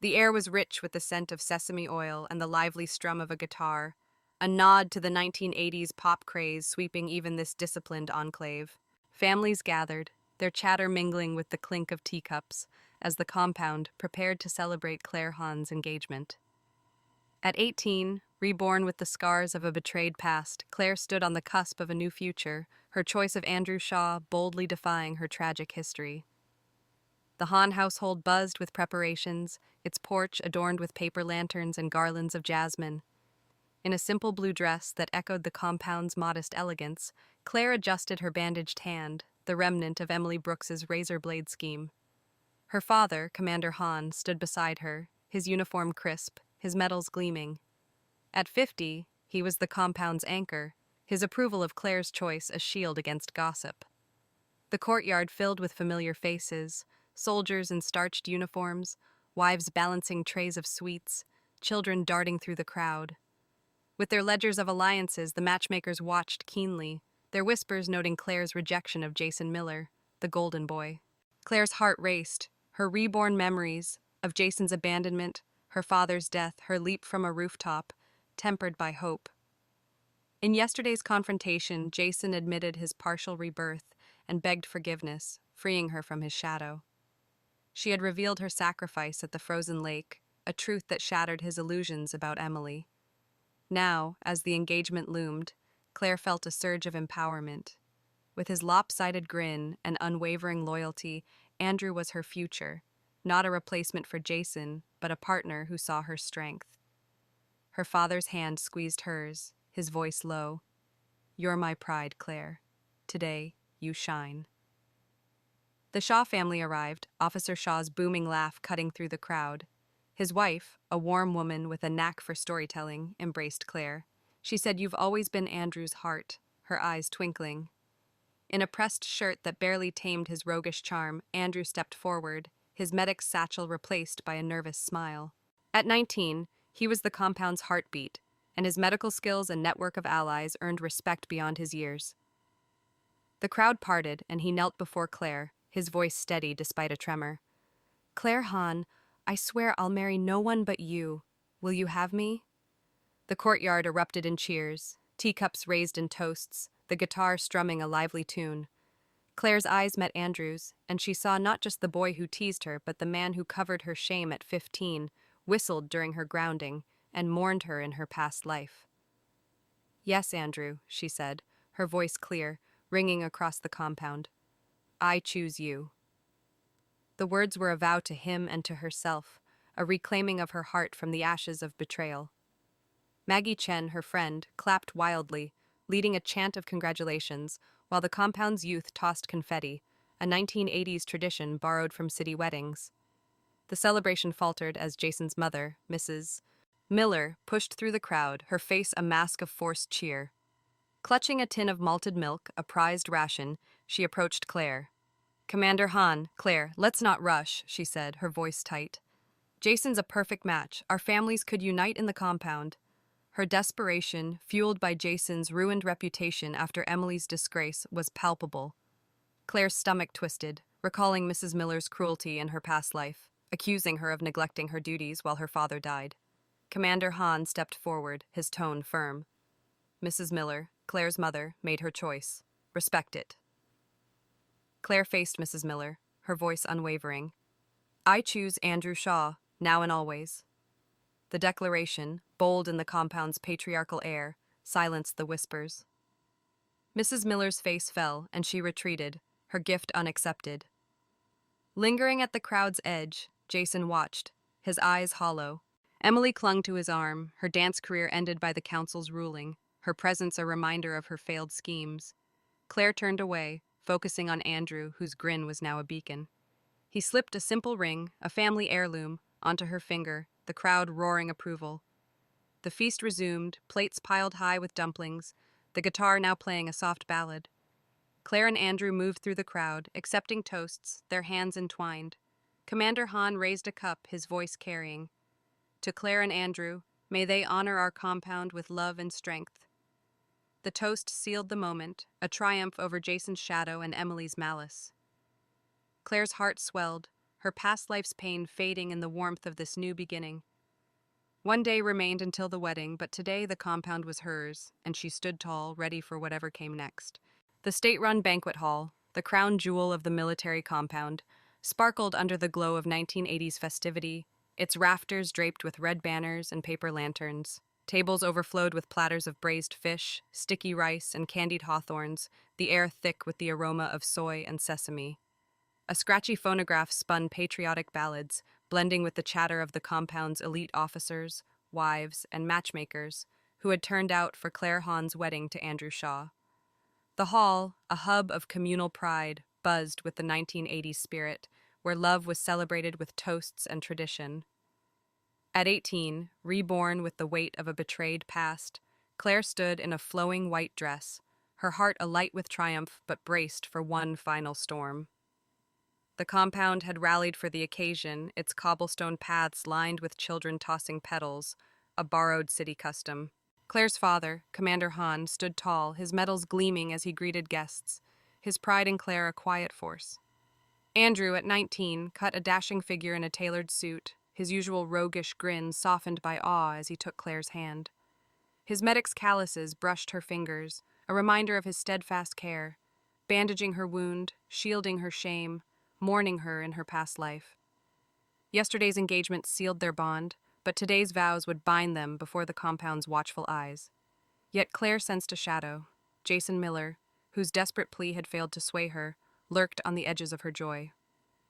The air was rich with the scent of sesame oil and the lively strum of a guitar, a nod to the 1980s pop craze sweeping even this disciplined enclave. Families gathered, their chatter mingling with the clink of teacups, as the compound prepared to celebrate Clare Han's engagement. At 18, reborn with the scars of a betrayed past, Claire stood on the cusp of a new future, her choice of Andrew Shaw boldly defying her tragic history. The Han household buzzed with preparations, its porch adorned with paper lanterns and garlands of jasmine. In a simple blue dress that echoed the compound's modest elegance, Claire adjusted her bandaged hand, the remnant of Emily Brooks's razor blade scheme. Her father, Commander Han, stood beside her, his uniform crisp, his medals gleaming. At 50, he was the compound's anchor, his approval of Claire's choice a shield against gossip. The courtyard filled with familiar faces, soldiers in starched uniforms, wives balancing trays of sweets, children darting through the crowd. With their ledgers of alliances, the matchmakers watched keenly, their whispers noting Claire's rejection of Jason Miller, the golden boy. Claire's heart raced, her reborn memories of Jason's abandonment, her father's death, her leap from a rooftop, tempered by hope. In yesterday's confrontation, Jason admitted his partial rebirth and begged forgiveness, freeing her from his shadow. She had revealed her sacrifice at the frozen lake, a truth that shattered his illusions about Emily. Now, as the engagement loomed, Claire felt a surge of empowerment. With his lopsided grin and unwavering loyalty, Andrew was her future, not a replacement for Jason, but a partner who saw her strength. Her father's hand squeezed hers, his voice low. "You're my pride, Claire. Today, you shine." The Shaw family arrived, Officer Shaw's booming laugh cutting through the crowd. His wife, a warm woman with a knack for storytelling, embraced Claire. She said, "You've always been Andrew's heart," her eyes twinkling. In a pressed shirt that barely tamed his roguish charm, Andrew stepped forward, his medic's satchel replaced by a nervous smile. At 19, he was the compound's heartbeat, and his medical skills and network of allies earned respect beyond his years. The crowd parted, and he knelt before Claire, his voice steady despite a tremor. "Clare Han, I swear I'll marry no one but you. Will you have me?" The courtyard erupted in cheers, teacups raised in toasts, the guitar strumming a lively tune. Claire's eyes met Andrew's, and she saw not just the boy who teased her, but the man who covered her shame at 15, whistled during her grounding, and mourned her in her past life. "Yes, Andrew," she said, her voice clear, ringing across the compound. "I choose you." The words were a vow to him and to herself, a reclaiming of her heart from the ashes of betrayal. Maggie Chen, her friend, clapped wildly, leading a chant of congratulations, while the compound's youth tossed confetti, a 1980s tradition borrowed from city weddings. The celebration faltered as Jason's mother, Mrs. Miller, pushed through the crowd, her face a mask of forced cheer. Clutching a tin of malted milk, a prized ration, she approached Claire. "Commander Han, Claire, let's not rush," she said, her voice tight. "Jason's a perfect match. Our families could unite in the compound." Her desperation, fueled by Jason's ruined reputation after Emily's disgrace, was palpable. Claire's stomach twisted, recalling Mrs. Miller's cruelty in her past life, accusing her of neglecting her duties while her father died. Commander Han stepped forward, his tone firm. Mrs. Miller, Claire's mother, made her choice. Respect it. Claire faced Mrs. Miller, her voice unwavering. "I choose Andrew Shaw, now and always." The declaration, bold in the compound's patriarchal air, silenced the whispers. Mrs. Miller's face fell, and she retreated, her gift unaccepted. Lingering at the crowd's edge, Jason watched, his eyes hollow. Emily clung to his arm, her dance career ended by the council's ruling, her presence a reminder of her failed schemes. Claire turned away, focusing on Andrew, whose grin was now a beacon. He slipped a simple ring, a family heirloom, onto her finger, the crowd roaring approval. The feast resumed, plates piled high with dumplings, the guitar now playing a soft ballad. Claire and Andrew moved through the crowd, accepting toasts, their hands entwined. Commander Han raised a cup, his voice carrying. "To Claire and Andrew, may they honor our compound with love and strength." The toast sealed the moment, a triumph over Jason's shadow and Emily's malice. Claire's heart swelled, her past life's pain fading in the warmth of this new beginning. One day remained until the wedding, but today the compound was hers, and she stood tall, ready for whatever came next. The state-run banquet hall, the crown jewel of the military compound, sparkled under the glow of 1980s festivity, its rafters draped with red banners and paper lanterns. Tables overflowed with platters of braised fish, sticky rice, and candied hawthorns, the air thick with the aroma of soy and sesame. A scratchy phonograph spun patriotic ballads, blending with the chatter of the compound's elite officers, wives, and matchmakers, who had turned out for Clare Han's wedding to Andrew Shaw. The hall, a hub of communal pride, buzzed with the 1980s spirit, where love was celebrated with toasts and tradition. At 18, reborn with the weight of a betrayed past, Claire stood in a flowing white dress, her heart alight with triumph but braced for one final storm. The compound had rallied for the occasion, its cobblestone paths lined with children tossing petals, a borrowed city custom. Claire's father, Commander Han, stood tall, his medals gleaming as he greeted guests, his pride in Claire a quiet force. Andrew, at 19, cut a dashing figure in a tailored suit, his usual roguish grin softened by awe as he took Claire's hand. His medic's calluses brushed her fingers, a reminder of his steadfast care, bandaging her wound, shielding her shame, mourning her in her past life. Yesterday's engagement sealed their bond, but today's vows would bind them before the compound's watchful eyes. Yet Claire sensed a shadow. Jason Miller, whose desperate plea had failed to sway her, lurked on the edges of her joy.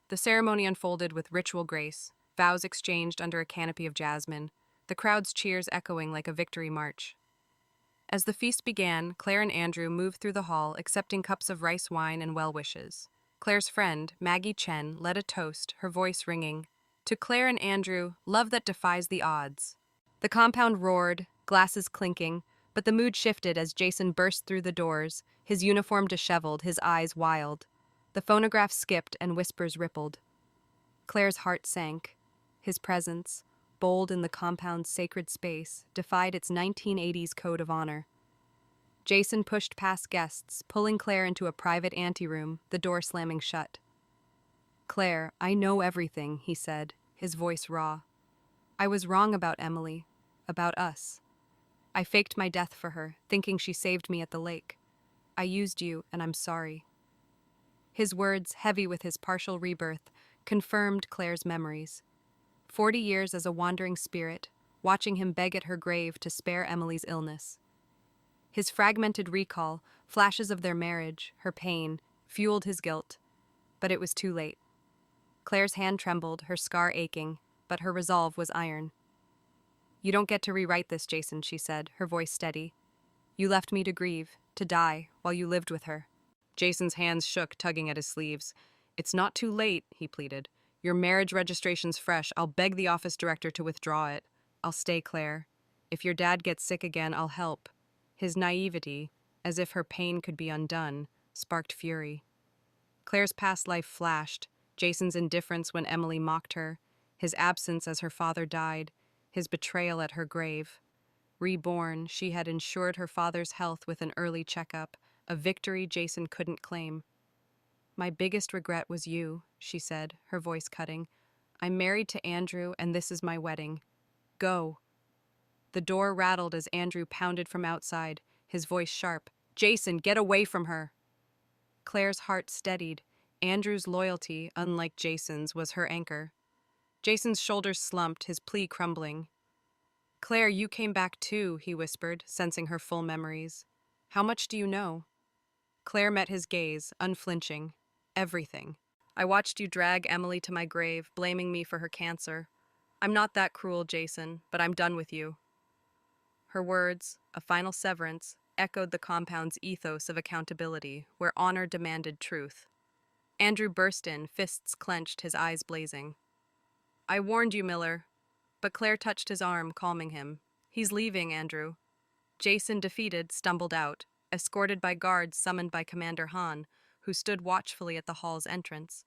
The ceremony unfolded with ritual grace, vows exchanged under a canopy of jasmine, the crowd's cheers echoing like a victory march. As the feast began, Claire and Andrew moved through the hall, accepting cups of rice wine and well wishes. Claire's friend, Maggie Chen, led a toast, her voice ringing, "To Claire and Andrew, love that defies the odds." The compound roared, glasses clinking, but the mood shifted as Jason burst through the doors, his uniform disheveled, his eyes wild. The phonograph skipped and whispers rippled. Claire's heart sank. His presence, bold in the compound's sacred space, defied its 1980s code of honor. Jason pushed past guests, pulling Claire into a private anteroom, the door slamming shut. "Claire, I know everything," he said, his voice raw. "I was wrong about Emily, about us. I faked my death for her, thinking she saved me at the lake. I used you, and I'm sorry." His words, heavy with his partial rebirth, confirmed Claire's memories. 40 years as a wandering spirit, watching him beg at her grave to spare Emily's illness. His fragmented recall, flashes of their marriage, her pain, fueled his guilt. But it was too late. Claire's hand trembled, her scar aching, but her resolve was iron. "You don't get to rewrite this, Jason," she said, her voice steady. "You left me to grieve, to die, while you lived with her." Jason's hands shook, tugging at his sleeves. "It's not too late," he pleaded. "Your marriage registration's fresh. I'll beg the office director to withdraw it. I'll stay, Claire. If your dad gets sick again, I'll help." His naivety, as if her pain could be undone, sparked fury. Claire's past life flashed, Jason's indifference when Emily mocked her, his absence as her father died, his betrayal at her grave. Reborn, she had ensured her father's health with an early checkup, a victory Jason couldn't claim. "My biggest regret was you," she said, her voice cutting. "I'm married to Andrew, and this is my wedding. Go." The door rattled as Andrew pounded from outside, his voice sharp. "Jason, get away from her!" Claire's heart steadied. Andrew's loyalty, unlike Jason's, was her anchor. Jason's shoulders slumped, his plea crumbling. "Claire, you came back too," he whispered, sensing her full memories. "How much do you know?" Claire met his gaze, unflinching. "Everything. I watched you drag Emily to my grave, blaming me for her cancer. I'm not that cruel, Jason, but I'm done with you." Her words, a final severance, echoed the compound's ethos of accountability, where honor demanded truth. Andrew burst in, fists clenched, his eyes blazing. "I warned you, Miller." But Claire touched his arm, calming him. "He's leaving, Andrew." Jason, defeated, stumbled out, escorted by guards summoned by Commander Han, who stood watchfully at the hall's entrance.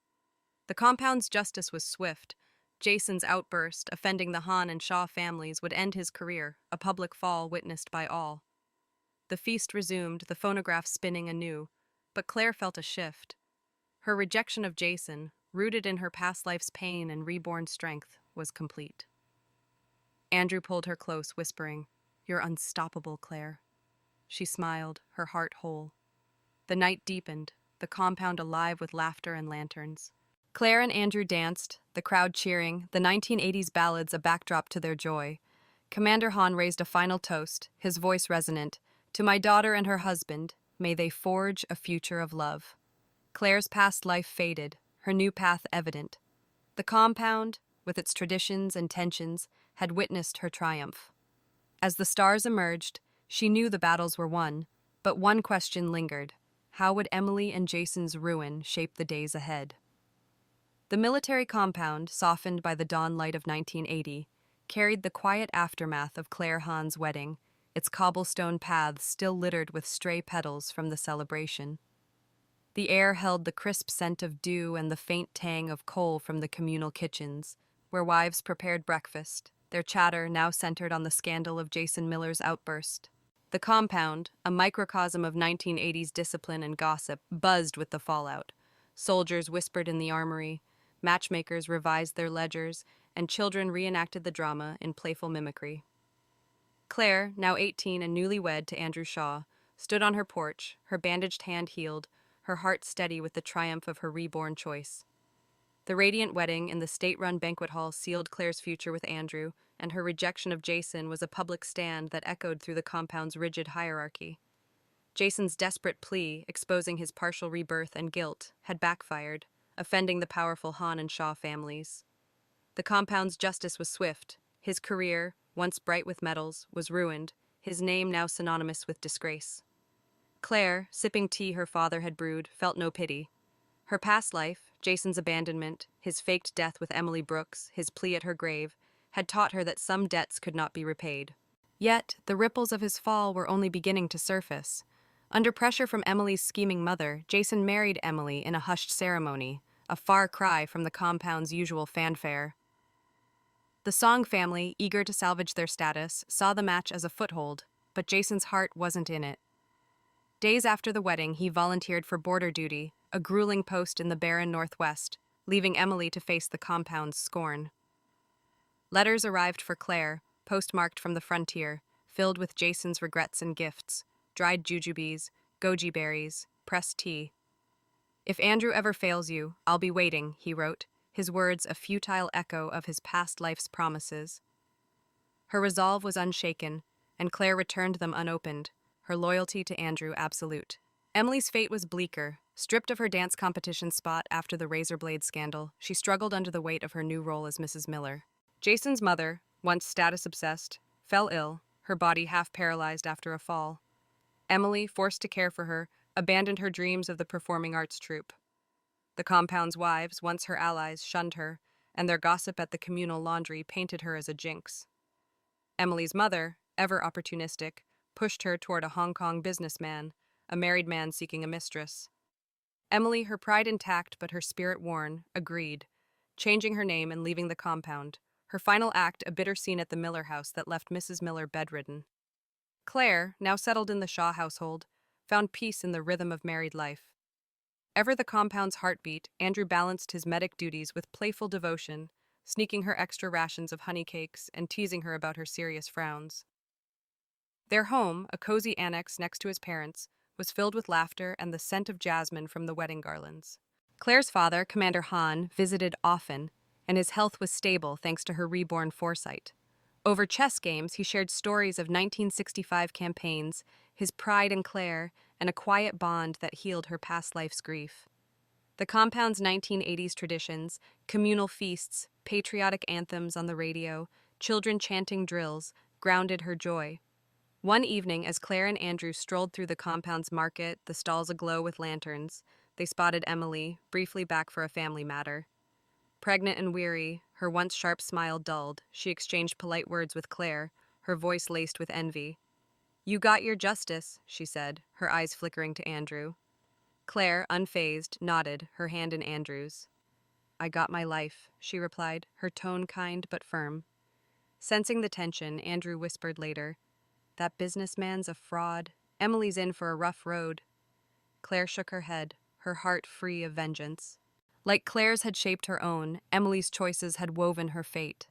The compound's justice was swift. Jason's outburst, offending the Han and Shaw families, would end his career, a public fall witnessed by all. The feast resumed, the phonograph spinning anew, but Claire felt a shift. Her rejection of Jason, rooted in her past life's pain and reborn strength, was complete. Andrew pulled her close, whispering, "You're unstoppable, Claire." She smiled, her heart whole. The night deepened, the compound alive with laughter and lanterns. Claire and Andrew danced, the crowd cheering, the 1980s ballads a backdrop to their joy. Commander Han raised a final toast, his voice resonant, "To my daughter and her husband, may they forge a future of love." Claire's past life faded, her new path evident. The compound, with its traditions and tensions, had witnessed her triumph. As the stars emerged, she knew the battles were won, but one question lingered. How would Emily and Jason's ruin shape the days ahead? The military compound, softened by the dawn light of 1980, carried the quiet aftermath of Clare Han's wedding, its cobblestone paths still littered with stray petals from the celebration. The air held the crisp scent of dew and the faint tang of coal from the communal kitchens, where wives prepared breakfast, their chatter now centered on the scandal of Jason Miller's outburst. The compound, a microcosm of 1980s discipline and gossip, buzzed with the fallout. Soldiers whispered in the armory, matchmakers revised their ledgers, and children reenacted the drama in playful mimicry. Claire, now 18 and newlywed to Andrew Shaw, stood on her porch, her bandaged hand healed, her heart steady with the triumph of her reborn choice. The radiant wedding in the state-run banquet hall sealed Claire's future with Andrew, and her rejection of Jason was a public stand that echoed through the compound's rigid hierarchy. Jason's desperate plea, exposing his partial rebirth and guilt, had backfired, offending the powerful Han and Shaw families. The compound's justice was swift. His career, once bright with medals, was ruined, his name now synonymous with disgrace. Claire, sipping tea her father had brewed, felt no pity. Her past life, Jason's abandonment, his faked death with Emily Brooks, his plea at her grave, had taught her that some debts could not be repaid. Yet, the ripples of his fall were only beginning to surface. Under pressure from Emily's scheming mother, Jason married Emily in a hushed ceremony, a far cry from the compound's usual fanfare. The Song family, eager to salvage their status, saw the match as a foothold, but Jason's heart wasn't in it. Days after the wedding, he volunteered for border duty, a grueling post in the barren Northwest, leaving Emily to face the compound's scorn. Letters arrived for Claire, postmarked from the frontier, filled with Jason's regrets and gifts, dried jujubes, goji berries, pressed tea. "If Andrew ever fails you, I'll be waiting," he wrote, his words a futile echo of his past life's promises. Her resolve was unshaken, and Claire returned them unopened, her loyalty to Andrew absolute. Emily's fate was bleaker. Stripped of her dance competition spot after the razor blade scandal, she struggled under the weight of her new role as Mrs. Miller. Jason's mother, once status-obsessed, fell ill, her body half paralyzed after a fall. Emily, forced to care for her, abandoned her dreams of the performing arts troupe. The compound's wives, once her allies, shunned her, and their gossip at the communal laundry painted her as a jinx. Emily's mother, ever opportunistic, pushed her toward a Hong Kong businessman, a married man seeking a mistress. Emily, her pride intact but her spirit worn, agreed, changing her name and leaving the compound, her final act a bitter scene at the Miller house that left Mrs. Miller bedridden. Claire, now settled in the Shaw household, found peace in the rhythm of married life. Ever the compound's heartbeat, Andrew balanced his medic duties with playful devotion, sneaking her extra rations of honey cakes and teasing her about her serious frowns. Their home, a cozy annex next to his parents', was filled with laughter and the scent of jasmine from the wedding garlands. Claire's father, Commander Han, visited often, and his health was stable thanks to her reborn foresight. Over chess games, he shared stories of 1965 campaigns, his pride in Claire, and a quiet bond that healed her past life's grief. The compound's 1980s traditions, communal feasts, patriotic anthems on the radio, children chanting drills, grounded her joy. One evening, as Claire and Andrew strolled through the compound's market, the stalls aglow with lanterns, they spotted Emily, briefly back for a family matter. Pregnant and weary, her once sharp smile dulled, she exchanged polite words with Claire, her voice laced with envy. "You got your justice," she said, her eyes flickering to Andrew. Claire, unfazed, nodded, her hand in Andrew's. "I got my life," she replied, her tone kind but firm. Sensing the tension, Andrew whispered later, "That businessman's a fraud. Emily's in for a rough road." Claire shook her head, her heart free of vengeance. Like Claire's had shaped her own, Emily's choices had woven her fate.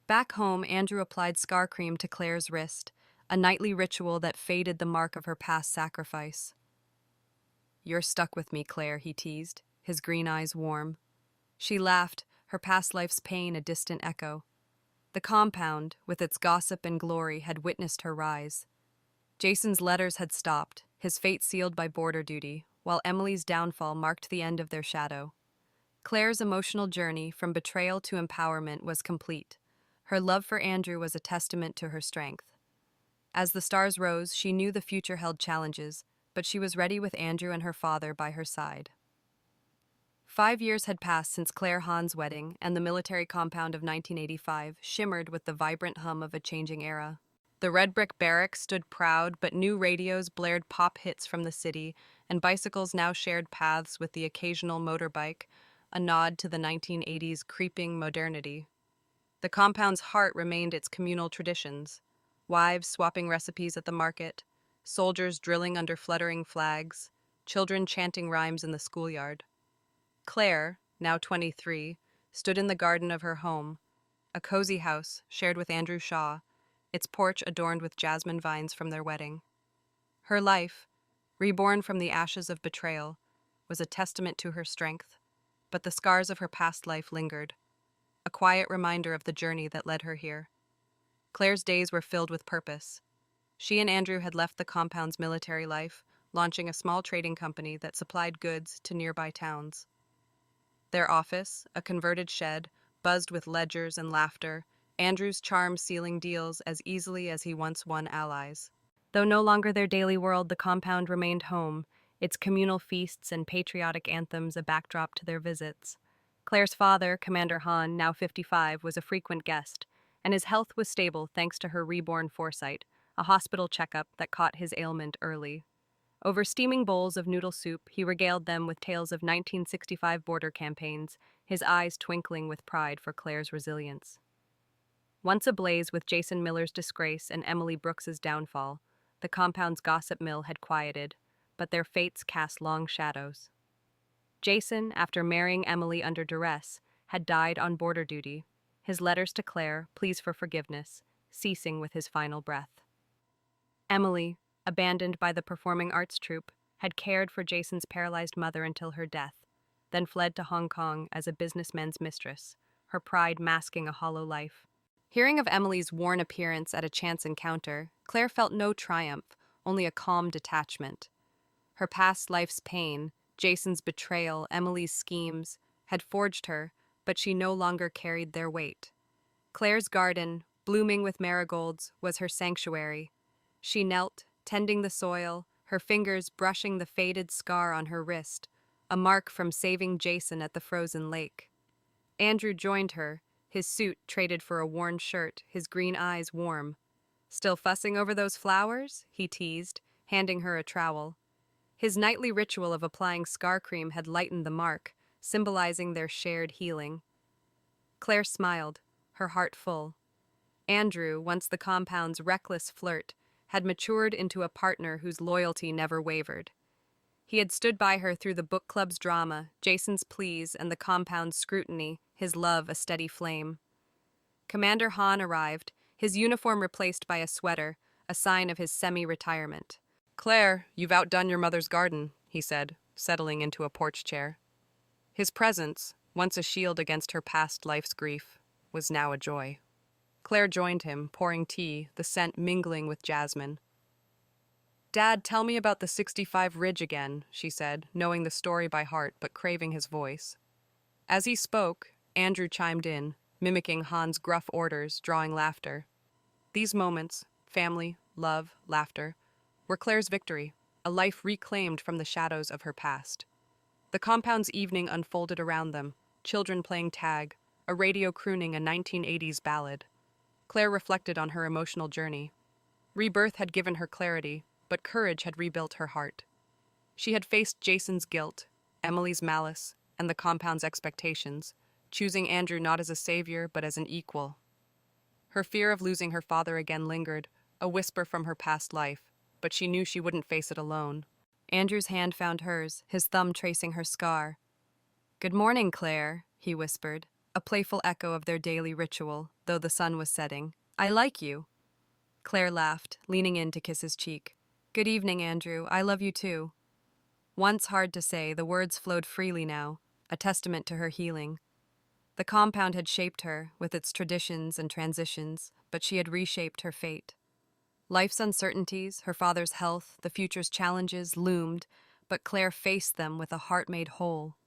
Back home, Andrew applied scar cream to Claire's wrist, a nightly ritual that faded the mark of her past sacrifice. "You're stuck with me, Claire," he teased, his green eyes warm. She laughed, her past life's pain a distant echo. The compound, with its gossip and glory, had witnessed her rise. Jason's letters had stopped, his fate sealed by border duty, while Emily's downfall marked the end of their shadow. Claire's emotional journey from betrayal to empowerment was complete. Her love for Andrew was a testament to her strength. As the stars rose, she knew the future held challenges, but she was ready with Andrew and her father by her side. 5 years had passed since Clare Han's wedding, and the military compound of 1985 shimmered with the vibrant hum of a changing era. The red brick barracks stood proud, but new radios blared pop hits from the city, and bicycles now shared paths with the occasional motorbike, a nod to the 1980s creeping modernity. The compound's heart remained its communal traditions: wives swapping recipes at the market, soldiers drilling under fluttering flags, children chanting rhymes in the schoolyard. Claire, now 23, stood in the garden of her home, a cozy house shared with Andrew Shaw, its porch adorned with jasmine vines from their wedding. Her life, reborn from the ashes of betrayal, was a testament to her strength, but the scars of her past life lingered, a quiet reminder of the journey that led her here. Claire's days were filled with purpose. She and Andrew had left the compound's military life, launching a small trading company that supplied goods to nearby towns. Their office, a converted shed, buzzed with ledgers and laughter, Andrew's charm sealing deals as easily as he once won allies. Though no longer their daily world, the compound remained home, its communal feasts and patriotic anthems a backdrop to their visits. Claire's father, Commander Han, now 55, was a frequent guest, and his health was stable thanks to her reborn foresight, a hospital checkup that caught his ailment early. Over steaming bowls of noodle soup, he regaled them with tales of 1965 border campaigns, his eyes twinkling with pride for Claire's resilience. Once ablaze with Jason Miller's disgrace and Emily Brooks's downfall, the compound's gossip mill had quieted, but their fates cast long shadows. Jason, after marrying Emily under duress, had died on border duty, his letters to Claire, pleas for forgiveness, ceasing with his final breath. Emily, abandoned by the performing arts troupe, had cared for Jason's paralyzed mother until her death, then fled to Hong Kong as a businessman's mistress, her pride masking a hollow life. Hearing of Emily's worn appearance at a chance encounter, Claire felt no triumph, only a calm detachment. Her past life's pain, Jason's betrayal, Emily's schemes, had forged her, but she no longer carried their weight. Claire's garden, blooming with marigolds, was her sanctuary. She knelt, tending the soil, her fingers brushing the faded scar on her wrist, a mark from saving Jason at the frozen lake. Andrew joined her, his suit traded for a worn shirt, his green eyes warm. "Still fussing over those flowers?" he teased, handing her a trowel. His nightly ritual of applying scar cream had lightened the mark, symbolizing their shared healing. Claire smiled, her heart full. Andrew, once the compound's reckless flirt, had matured into a partner whose loyalty never wavered. He had stood by her through the book club's drama, Jason's pleas, and the compound's scrutiny, his love a steady flame. Commander Han arrived, his uniform replaced by a sweater, a sign of his semi-retirement. "Claire, you've outdone your mother's garden," he said, settling into a porch chair. His presence, once a shield against her past life's grief, was now a joy. Claire joined him, pouring tea, the scent mingling with jasmine. "Dad, tell me about the 65 Ridge again," she said, knowing the story by heart but craving his voice. As he spoke, Andrew chimed in, mimicking Han's gruff orders, drawing laughter. These moments, family, love, laughter, were Claire's victory, a life reclaimed from the shadows of her past. The compound's evening unfolded around them, children playing tag, a radio crooning a 1980s ballad. Claire reflected on her emotional journey. Rebirth had given her clarity, but courage had rebuilt her heart. She had faced Jason's guilt, Emily's malice, and the compound's expectations, choosing Andrew not as a savior but as an equal. Her fear of losing her father again lingered, a whisper from her past life, but she knew she wouldn't face it alone. Andrew's hand found hers, his thumb tracing her scar. "Good morning, Claire," he whispered, a playful echo of their daily ritual, though the sun was setting. "I like you." Claire laughed, leaning in to kiss his cheek. "Good evening, Andrew. I love you too." Once hard to say, the words flowed freely now, a testament to her healing. The compound had shaped her, with its traditions and transitions, but she had reshaped her fate. Life's uncertainties, her father's health, the future's challenges loomed, but Claire faced them with a heart made whole.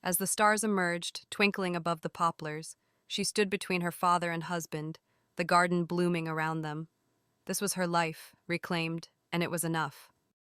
As the stars emerged, twinkling above the poplars, she stood between her father and husband, the garden blooming around them. This was her life, reclaimed, and it was enough.